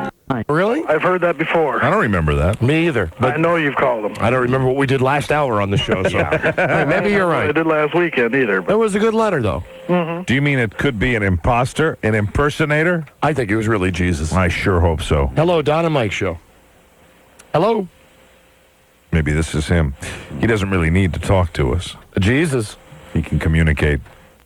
Really? I've heard that before. I don't remember that. Me either. I know you've called them. I don't remember what we did last hour on the show, so hey, maybe you're right. I did last weekend either. It was a good letter, though. Mm-hmm. Do you mean it could be an imposter, an impersonator? I think it was really Jesus. I sure hope so. Hello, Don and Mike Show. Hello? Maybe this is him. He doesn't really need to talk to us. Jesus. He can communicate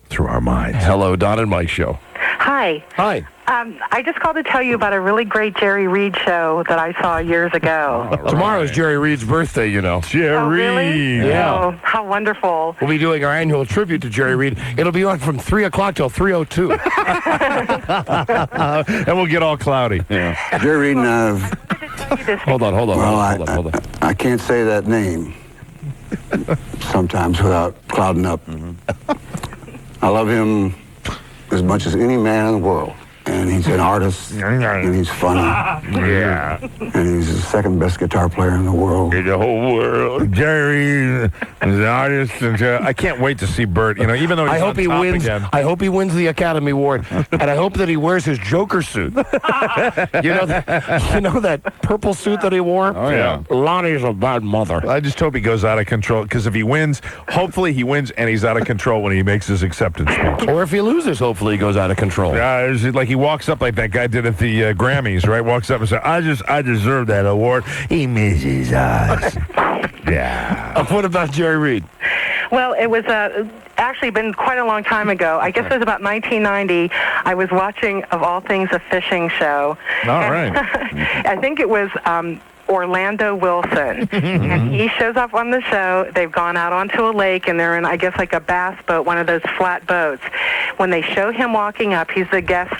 through our minds. Hello, Don and Mike Show. Hi. Hi. I just called to tell you about a really great Jerry Reed show that I saw years ago. Tomorrow's Jerry Reed's birthday, you know. Jerry. Oh, really? Yeah. Oh, how wonderful. We'll be doing our annual tribute to Jerry Reed. It'll be on from 3 o'clock till 3:02. And we'll get all cloudy. Yeah. Jerry Reed, Hold on. I can't say that name sometimes without clouding up. I love him as much as any man in the world. And he's an artist, and he's funny. Yeah. And he's the second best guitar player in the world. In the whole world. Jerry is an artist. And I can't wait to see Bert. You know, even though he's I hope on he top wins. again. I hope he wins the Academy Award, and I hope that he wears his Joker suit. you know that purple suit that he wore. Oh yeah. Lonnie's a bad mother. I just hope he goes out of control, because if he wins, hopefully he wins, and he's out of control when he makes his acceptance speech. Or if he loses, hopefully he goes out of control. Yeah, like he walks up like that guy did at the Grammys, right? Walks up and says, I deserve that award. He misses us. Yeah. What about Jerry Reed? Well, it was actually been quite a long time ago. I guess it was about 1990. I was watching, of all things, a fishing show. All right. I think it was Orlando Wilson. And he shows up on the show. They've gone out onto a lake, and they're in, I guess, like a bass boat, one of those flat boats. When they show him walking up, he's the guest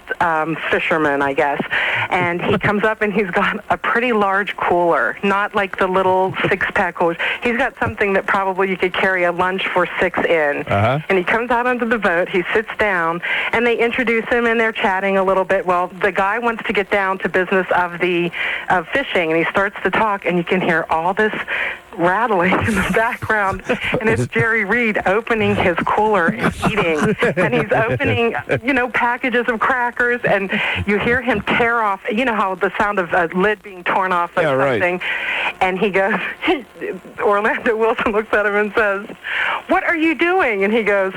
fisherman, I guess, and he comes up and he's got a pretty large cooler, not like the little six-pack coolers. He's got something that probably you could carry a lunch for 6 in. And he comes out onto the boat, he sits down, and they introduce him, and they're chatting a little bit. Well, the guy wants to get down to business of fishing, and he starts to talk, and you can hear all this rattling in the background, and it's Jerry Reed opening his cooler and eating, and he's opening, packages of crackers, and you hear him tear off, how the sound of a lid being torn off of something, and he goes, Orlando Wilson looks at him and says, "What are you doing?" And he goes,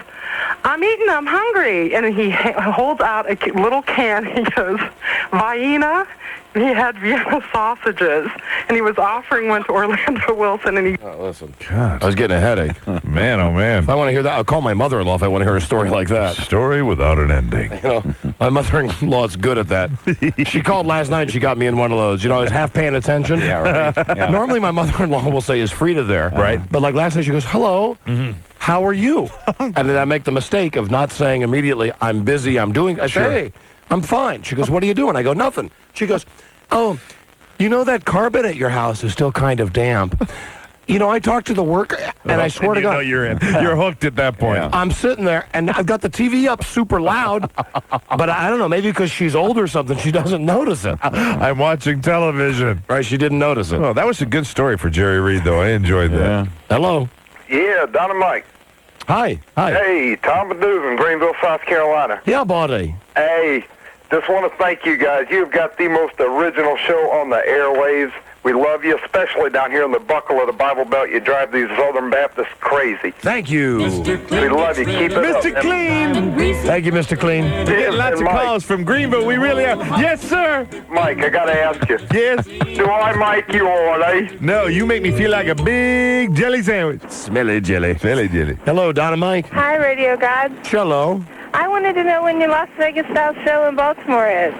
"I'm eating, I'm hungry," and he holds out a little can, he goes, "Vienna?" He had Vienna sausages, and he was offering one to Orlando Wilson, and he... listen, God. I was getting a headache. Man, oh man. If I want to hear that, I'll call my mother-in-law if I want to hear a story like that. Story without an ending. My mother-in-law is good at that. She called last night, and she got me in one of those. I was half paying attention. Yeah, right. Yeah. Normally, my mother-in-law will say, "Is Frida there?" Right. But like last night, she goes, "Hello. How are you?" And then I make the mistake of not saying immediately, "I'm busy, I'm doing..." I say, "Hey, I'm fine." She goes, "What are you doing?" I go, "Nothing." She goes, "Oh, that carpet at your house is still kind of damp. I talked to the worker, and I swear to God..." You're in. You're hooked at that point. Yeah. I'm sitting there, and I've got the TV up super loud, but I don't know, maybe because she's old or something, she doesn't notice it. I'm watching television. Right, she didn't notice it. Oh, that was a good story for Jerry Reed, though. I enjoyed that. Hello. Yeah, Don and Mike. Hi. Hey, Tom Badu in Greenville, South Carolina. Yeah, buddy. Hey, just want to thank you guys. You've got the most original show on the airwaves. We love you, especially down here in the buckle of the Bible Belt. You drive these Southern Baptists crazy. Thank you. We love you. Keep it up. Mr. Clean. Thank you, Mr. Clean. We get lots of calls from Greenville. We really are. Yes, sir. Mike, I got to ask you. Yes. Do I make you all, eh? No, you make me feel like a big jelly sandwich. Smelly jelly. Smelly jelly. Hello, Don and Mike. Hi, Radio God. Hello. I wanted to know when your Las Vegas style show in Baltimore is.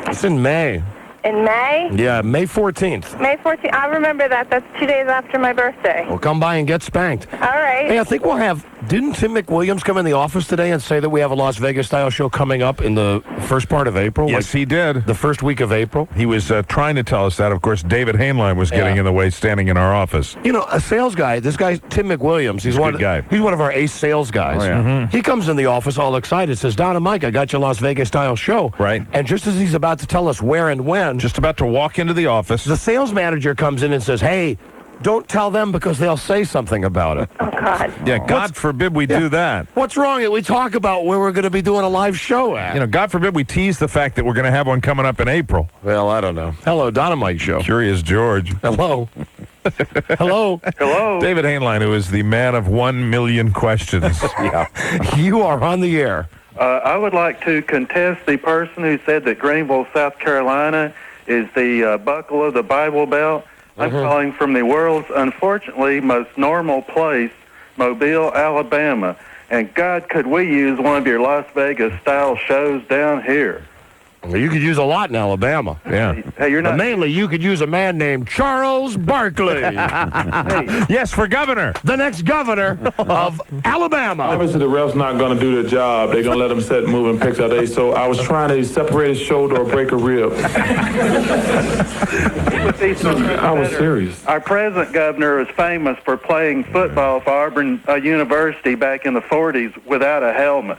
It's in May. In May? Yeah, May 14th. May 14th. I remember that. That's 2 days after my birthday. Well, come by and get spanked. All right. Hey, I think we'll have... Didn't Tim McWilliams come in the office today and say that we have a Las Vegas-style show coming up in the first part of April? Yes, he did. The first week of April? He was trying to tell us that. Of course, David Hainline was getting in the way, standing in our office. A sales guy, this guy, Tim McWilliams, he's one of our ace sales guys. Oh, yeah. He comes in the office all excited, says, "Don and Mike, I got your Las Vegas-style show." Right. And just as he's about to tell us where and when... Just about to walk into the office. The sales manager comes in and says, "Hey, Don't tell them because they'll say something about it. Oh, God. Yeah, God forbid we do that. What's wrong? We talk about where we're going to be doing a live show at. You know, God forbid we tease the fact that we're going to have one coming up in April. Well, I don't know. Hello, Dynamite Show. Curious George. Hello. Hello. Hello. David Hainline, who is the man of 1 million questions. Yeah. You are on the air. I would like to contest the person who said that Greenville, South Carolina is the buckle of the Bible Belt. I'm calling from the world's, unfortunately, most normal place, Mobile, Alabama. And God, could we use one of your Las Vegas-style shows down here? Well, you could use a lot in Alabama. Yeah. Hey, you're not... But mainly, you could use a man named Charles Barkley. Yes, for governor. The next governor of Alabama. Obviously, the ref's not going to do their job. They're going to let him set moving picks all day. So I was trying to separate his shoulder or break a rib. I was serious. Our present governor is famous for playing football for Auburn University back in the 40s without a helmet.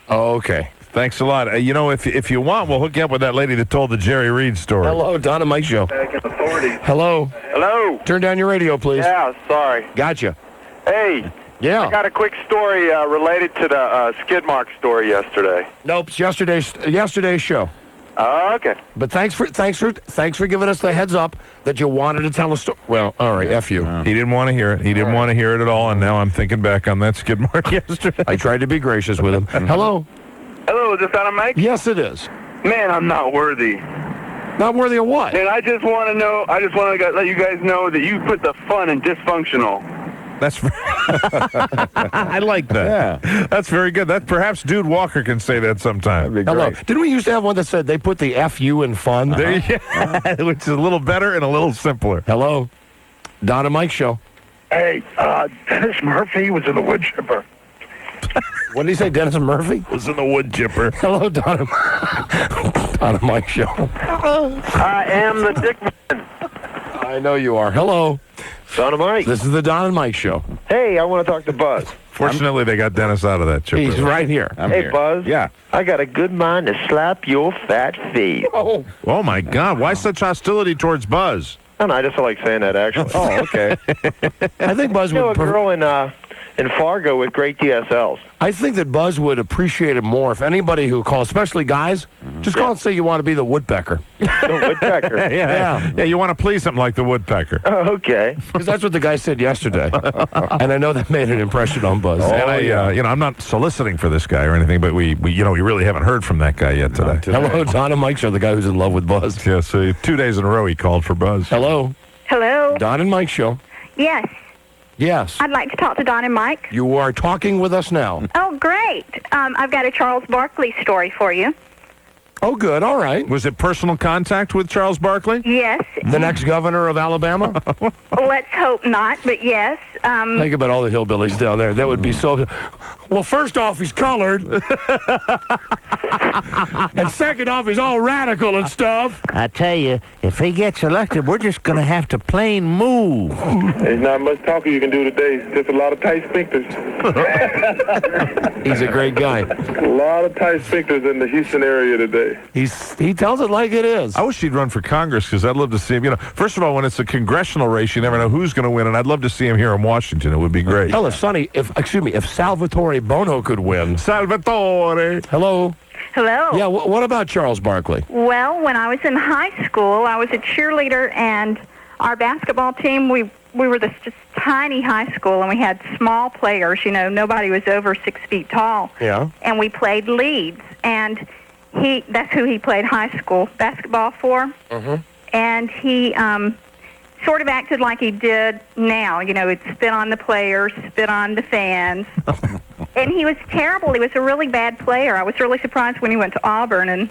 Oh, okay. Thanks a lot. You know, if you want, we'll hook you up with that lady that told the Jerry Reed story. Hello, Donna Mike Show. Back in the 40s. Hello. Hello. Turn down your radio, please. Yeah, sorry. Gotcha. Hey. Yeah. I got a quick story related to the skid mark story yesterday. Nope, it's yesterday's show. Okay. But thanks for giving us the heads up that you wanted to tell a story. Well, all right, F you. He didn't want to hear it. He didn't want to hear it at all, and now I'm thinking back on that skid mark yesterday. I tried to be gracious with him. Hello. Hello, is this Adam Mike? Yes, it is. Man, I'm not worthy. Not worthy of what? And I just want to let you guys know that you put the fun in dysfunctional. That's I like that. Yeah. That's very good. That perhaps Dude Walker can say that sometime. Hello. Didn't we used to have one that said they put the F-U in fun? There you, which is a little better and a little simpler. Hello. Donna Mike Show. Hey, Dennis Murphy was in the wood chipper. What did he say? Dennis Murphy was in the wood chipper. Hello, Donna. Donna Mike Show. I am the Dickman. I know you are. Hello. Donna Mike. This is the Don and Mike Show. Hey, I want to talk to Buzz. Fortunately, they got Dennis out of that chipper. He's right here. Hey, Buzz. Yeah. I got a good mind to slap your fat face. Oh my God. Why such hostility towards Buzz? No, I just feel like saying that, actually. Oh, okay. I think Buzz would... would... a girl in Fargo with great DSLs. I think that Buzz would appreciate it more if anybody who calls, especially guys, just call and say you want to be the woodpecker. The woodpecker. Yeah, you want to please something like the woodpecker. Oh, okay. Because that's what the guy said yesterday. And I know that made an impression on Buzz. And I'm not soliciting for this guy or anything, but we really haven't heard from that guy yet today. Hello, Don and Mike Show, the guy who's in love with Buzz. Yeah, so 2 days in a row he called for Buzz. Hello. Hello. Don and Mike Show. Yes. Yes. I'd like to talk to Don and Mike. You are talking with us now. Oh, great. I've got a Charles Barkley story for you. Oh, good. All right. Was it personal contact with Charles Barkley? Yes. The next governor of Alabama? Let's hope not, but yes. Think about all the hillbillies down there. That would be so... Well, first off, he's colored. And second off, he's all radical and stuff. I tell you, if he gets elected, we're just going to have to plain move. There's not much talking you can do today. Just a lot of tight sphincters. He's a great guy. A lot of tight sphincters in the Houston area today. He tells it like it is. I wish he'd run for Congress because I'd love to see him. First of all, when it's a congressional race, you never know who's going to win, and I'd love to see him here in Washington. It would be great. Hell, if Salvatore Bono could win. Salvatore. Hello. Hello. Yeah, what about Charles Barkley? Well, when I was in high school, I was a cheerleader, and our basketball team, we were this just tiny high school, and we had small players. Nobody was over 6 feet tall. Yeah. And we played leads, and that's who he played high school basketball for. Mm-hmm. And he sort of acted like he did now. He'd spit on the players, spit on the fans. And he was terrible. He was a really bad player. I was really surprised when he went to Auburn and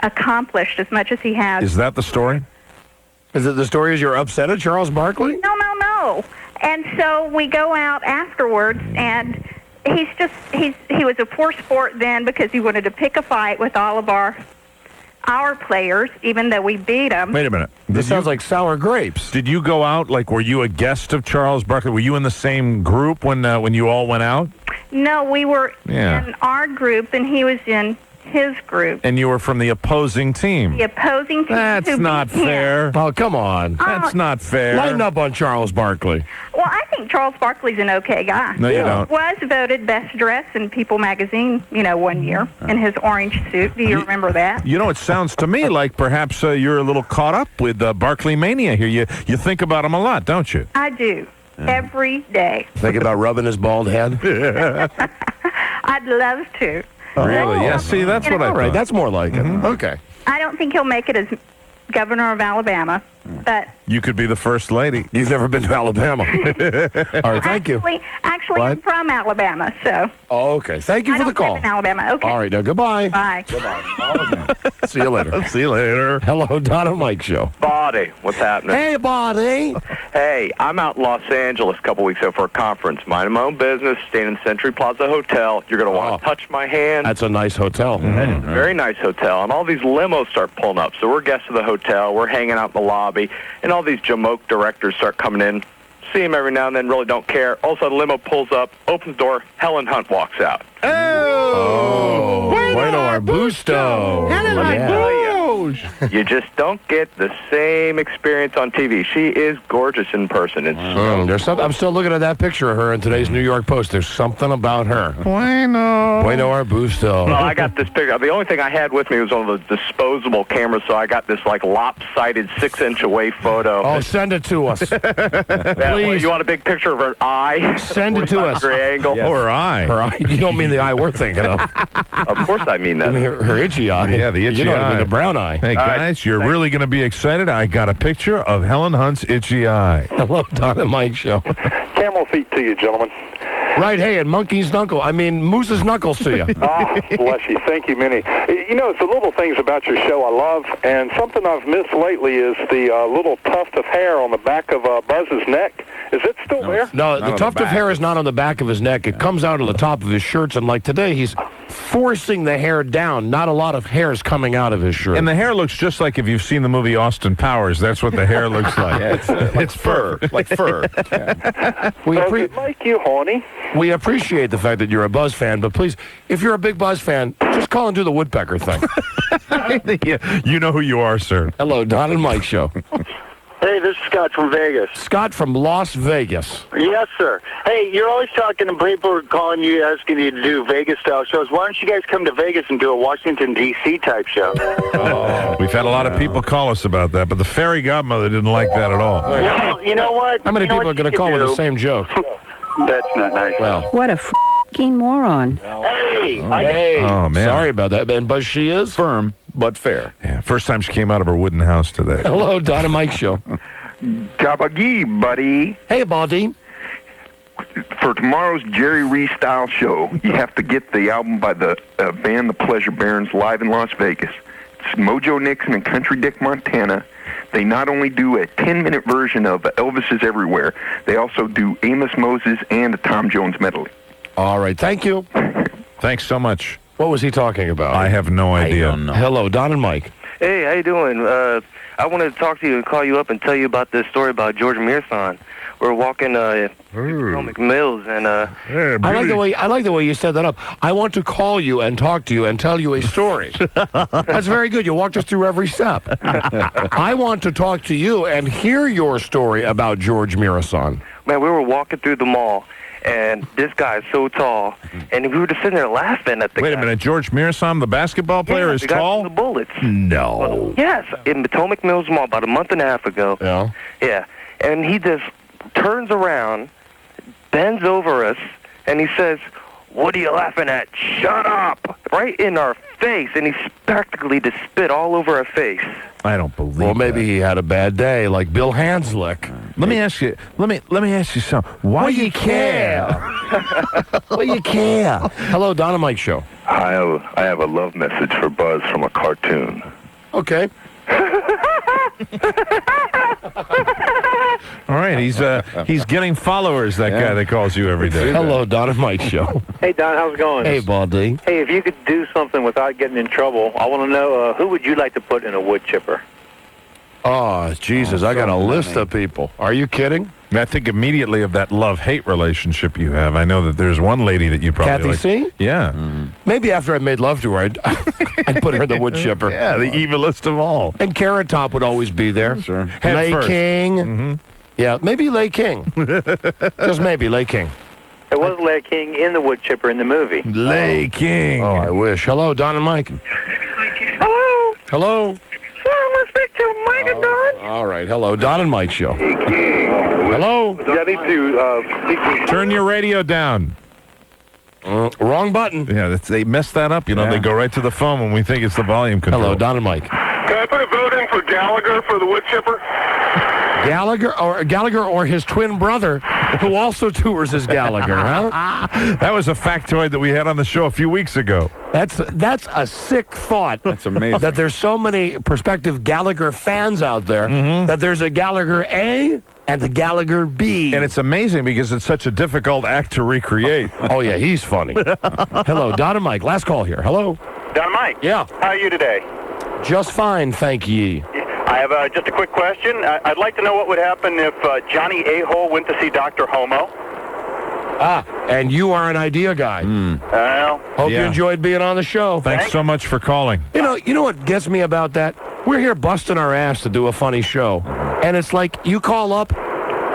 accomplished as much as he has. Is that the story? Is it the story is you're upset at Charles Barkley? No. And so we go out afterwards, and he was a poor sport then because he wanted to pick a fight with all of our players, even though we beat them. Wait a minute. This sounds like sour grapes. Did you go out? Were you a guest of Charles Barkley? Were you in the same group when you all went out? No, we were in our group, and he was in his group. And you were from the opposing team. The opposing team. That's who not beat him. fair. Oh, come on. That's not fair. Lighten up on Charles Barkley. Well, I think Charles Barkley's an okay guy. No, you don't. He was voted best dressed in People magazine, 1 year in his orange suit. Do you remember that? You know, it sounds to me like perhaps you're a little caught up with Barkley mania here. You think about him a lot, don't you? I do. Every day. Think about rubbing his bald head? I'd love to. Really? Yeah, see, that's what I thought. All right, that's more like it. Okay. I don't think he'll make it as governor of Alabama, but You could be the first lady. You've never been to Alabama. All right, thank you. actually I'm What? from Alabama, so Oh, okay. Thank you I for the don't call. live in Alabama. Okay. All right, now goodbye. Bye. See you later. See you later. Hello, Don and Mike Show. Buddy, what's happening? Hey, buddy. Hey, I'm out in Los Angeles a couple weeks ago for a conference. Minding my own business, staying in Century Plaza Hotel. You're going to want to touch my hand. That's a nice hotel. Very nice hotel. And all these limos start pulling up. So we're guests of the hotel. We're hanging out in the lobby. And all these Jamoke directors start coming in. See him every now and then, really don't care. All of a sudden, limo pulls up, opens the door, Helen Hunt walks out. Oh, bueno arbusto. Let me tell you, you just don't get the same experience on TV. She is gorgeous in person. There's something. I'm still looking at that picture of her in today's New York Post. There's something about her. Bueno arbusto. Well, I got this picture. The only thing I had with me was one of the disposable cameras, so I got this like lopsided 6-inch away photo. Oh, send it to us. Please. You want a big picture of her eye? Send it to us. Angle? Oh, her eye. Her eye. You don't mean the eye we're thinking of. Of course I mean that. I mean her itchy eye. Yeah, the itchy You know what I eye. mean, the brown eye. Hey, guys, you're really going to be excited. I got a picture of Helen Hunt's itchy eye. Hello, Don and Mike Show. Camel feet to you, gentlemen. Right, hey, and Monkey's Moose's knuckles to you. Ah, bless you. Thank you, Minnie. You know, it's the little things about your show I love, and something I've missed lately is the little tuft of hair on the back of Buzz's neck. Is it still there? No, the tuft of hair is not on the back of his neck. It comes out of the top of his shirts, and like today, he's forcing the hair down. Not a lot of hair is coming out of his shirt. And the hair looks just like if you've seen the movie Austin Powers. That's what the hair looks like. It's fur, like fur. Does it make you horny? We appreciate the fact that you're a Buzz fan, but please, if you're a big Buzz fan, just call and do the woodpecker thing. Yeah, you know who you are, sir. Hello, Don and Mike Show. Hey, this is Scott from Vegas. Scott from Las Vegas. Yes, sir. Hey, you're always talking to people are calling you, asking you to do Vegas-style shows. Why don't you guys come to Vegas and do a Washington, D.C. type show? We've had a lot of people call us about that, but the fairy godmother didn't like that at all. Well, you know what? How many You know people what are going to you call can with the do? same joke? That's not nice. Well, What a f***ing moron. Hey, Oh, man. Sorry about that. And Buzz, she is Firm, but fair. Yeah, first time she came out of her wooden house today. Hello, Don and Mike Show. Gabagee, buddy. Hey, buddy. For tomorrow's Jerry Reese style show, you have to get the album by the band The Pleasure Barons live in Las Vegas. It's Mojo Nixon and Country Dick Montana. They not only do a 10-minute version of Elvis is Everywhere, they also do Amos Moses and a Tom Jones medley. All right, thank you. Thanks so much. What was he talking about? I have no idea. Hello, Don and Mike. Hey, how you doing? I wanted to talk to you and call you up and tell you about this story about George Mearson. We're walking Potomac Mills, and I like the way you set that up. I want to call you and talk to you and tell you a story. That's very good. You walked us through every step. I want to talk to you and hear your story about George Mearson. man, we were walking through the mall, and this guy is so tall, and we were just sitting there laughing at the Wait guy. a minute, George Mearson, the basketball player, is the guy tall? from the Bullets. No. Yes, in Potomac Mills Mall about a month and a half ago. Yeah. Yeah, and he just turns around, bends over us, and he says, "What are you laughing at? Shut up!" Right in our face, and he practically just spit all over our face. I don't believe. Well, maybe he had a bad day, like Bill Hanslick. Let me ask you. Let me ask you something. Why you care? Why you care? Hello, Don and Mike Show. I have a love message for Buzz from a cartoon. Okay. All right, he's getting followers. That guy that calls you every day. Hello, Don and Mike Show. Hey, Don, how's it going? Hey, Baldy. Hey, if you could do something without getting in trouble, I want to know who would you like to put in a wood chipper? Oh, Jesus, I got a list of people. Are you kidding? I think immediately of that love-hate relationship you have. I know that there's one lady that you probably Kathy like. C? Yeah. Maybe after I made love to her, I'd put her in the wood chipper. Yeah, the evilest of all. And Carrot Top would always be there. Sure. Head Lay first. King. Yeah, maybe Lay King. Just maybe Lay King. It was Lay King in the wood chipper in the movie. Lay King. Oh, I wish. Hello, Don and Mike. Hello. Hello. Sir, let's speak to Mike and Don. All right. Hello, Don and Mike show. Hello. Yeah, I need to speak to... Turn your radio down. Wrong button. Yeah, they mess that up. You know, they go right to the phone when we think it's the volume control. Hello, Don and Mike. Can I put a vote in for Gallagher for the wood chipper? Gallagher or his twin brother, who also tours as Gallagher, huh? That was a factoid that we had on the show a few weeks ago. That's a sick thought. That's amazing. That there's so many prospective Gallagher fans out there that there's a Gallagher A and a Gallagher B. And it's amazing because it's such a difficult act to recreate. Oh, yeah, he's funny. Hello, Don and Mike. Last call here. Hello. Don Mike. Yeah. How are you today? Just fine, thank ye. I have just a quick question. I'd like to know what would happen if Johnny A-Hole went to see Dr. Homo. And you are an idea guy. Hope you enjoyed being on the show. Thanks so much for calling. You know what gets me about that? We're here busting our ass to do a funny show. And it's like you call up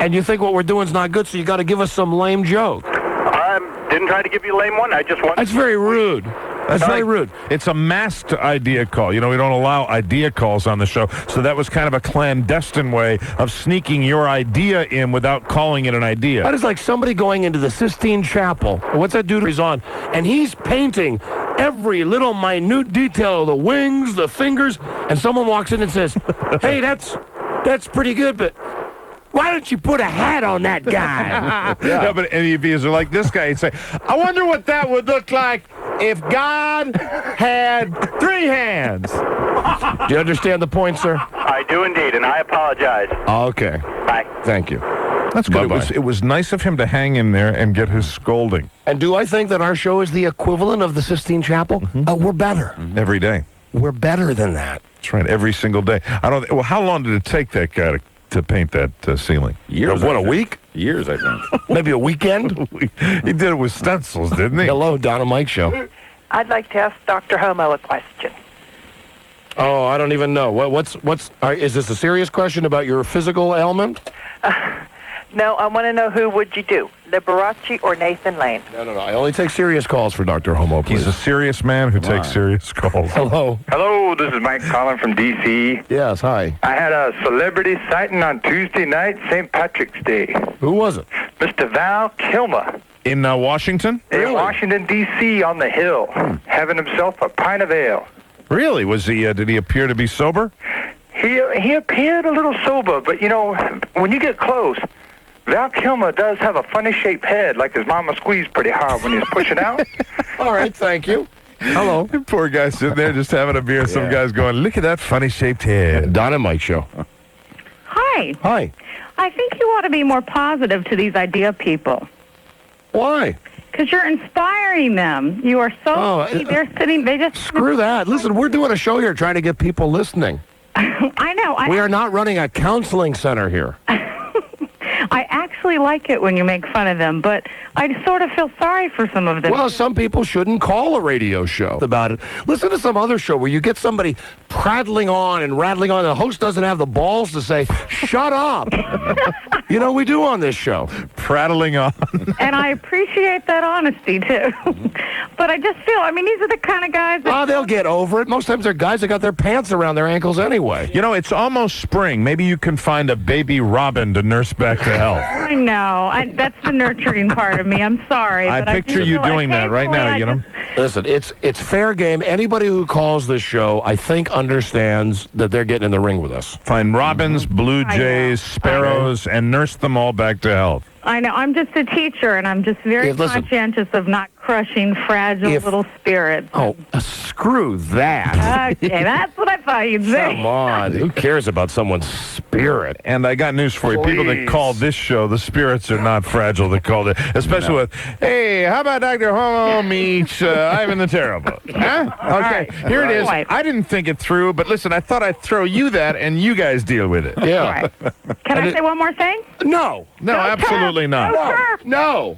and you think what we're doing is not good, so you got to give us some lame joke. I didn't try to give you a lame one. I just want... That's very rude. That's very rude. It's a masked idea call. You know, we don't allow idea calls on the show. So that was kind of a clandestine way of sneaking your idea in without calling it an idea. That is like somebody going into the Sistine Chapel. What's that dude he's on? And he's painting every little minute detail of the wings, the fingers, and someone walks in and says, hey, that's pretty good, but why don't you put a hat on that guy? Yeah, but if he was like this guy, he'd say, I wonder what that would look like if God had 3 hands. Do you understand the point, sir? I do indeed, and I apologize. Okay. Bye. Thank you. That's good. It was nice of him to hang in there and get his scolding. And do I think that our show is the equivalent of the Sistine Chapel? We're better. Every day. We're better than that. That's right, every single day. Well, how long did it take that guy to paint that ceiling? Years. What, a week? Years, I think. Maybe a weekend? He did it with stencils, didn't he? Hello, Don and Mike show. I'd like to ask Dr. Homo a question. Oh, I don't even know. Is this a serious question about your physical ailment? No, I want to know who would you do, Liberace or Nathan Lane? No. I only take serious calls for Dr. Homo, please. He's a serious man who takes serious calls. Hello. Hello, this is Mike calling from D.C. Yes, hi. I had a celebrity sighting on Tuesday night, St. Patrick's Day. Who was it? Mr. Val Kilmer. In Washington? In Washington, D.C. on the Hill, having himself a pint of ale. Really? Was he? Did he appear to be sober? He appeared a little sober, but, you know, when you get close, Val Kilmer does have a funny-shaped head, like his mama squeezed pretty hard when he was pushing out. All right, thank you. Hello. Poor guy sitting there just having a beer. Some guy's going, look at that funny-shaped head. Don and Mike show. Hi. Hi. I think you ought to be more positive to these idea people. Why? Because you're inspiring them. You are so... they're sitting... They just... Screw that. Listen, we're doing a show here trying to get people listening. I know. We are not running a counseling center here. I actually like it when you make fun of them, but I sort of feel sorry for some of them. Well, some people shouldn't call a radio show about it. Listen to some other show where you get somebody prattling on and rattling on. The host doesn't have the balls to say, shut up. You know, we do on this show. Prattling on. And I appreciate that honesty, too. But I just feel, these are the kind of guys that... they'll get over it. Most times they're guys that got their pants around their ankles anyway. You know, it's almost spring. Maybe you can find a baby robin to nurse back to health. I know. That's the nurturing part of me. I'm sorry. I picture you doing that right now, you know? Listen, it's fair game. Anybody who calls this show, I think, understands that they're getting in the ring with us. Find robins, blue jays, sparrows, and nurse them all back to health. I know. I'm just a teacher, and I'm just very listen. conscientious of not crushing fragile little spirits. Oh, screw that. Okay, that's what I thought you'd say. Come on. Who cares about someone's spirit? And I got news for you. People that call this show, the spirits are not fragile. They called it, especially with, hey, how about Dr. Homo meets Ivan the Terrible? Huh? Okay, here it is. I didn't think it through, but listen, I thought I'd throw you that, and you guys deal with it. Yeah. Can I say one more thing? No. No, absolutely not. No.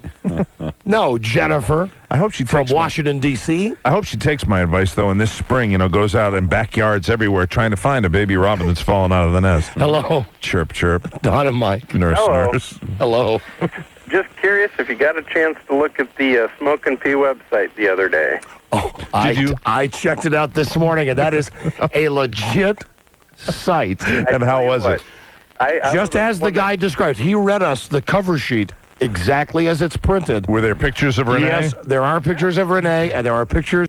No, Jennifer. I hope she takes from Washington, D.C. I hope she takes my advice, though, and this spring, goes out in backyards everywhere trying to find a baby robin that's fallen out of the nest. Hello. Chirp, chirp. Don and Mike. Nurse, Hello. nurse. Hello. Just curious if you got a chance to look at the Smoke and Pee website the other day. Oh, I checked it out this morning, and that is a legit site. And how was it? Just as the guy described. He read us the cover sheet exactly as it's printed. Were there pictures of Renee? Yes, there are pictures of Renee, and there are pictures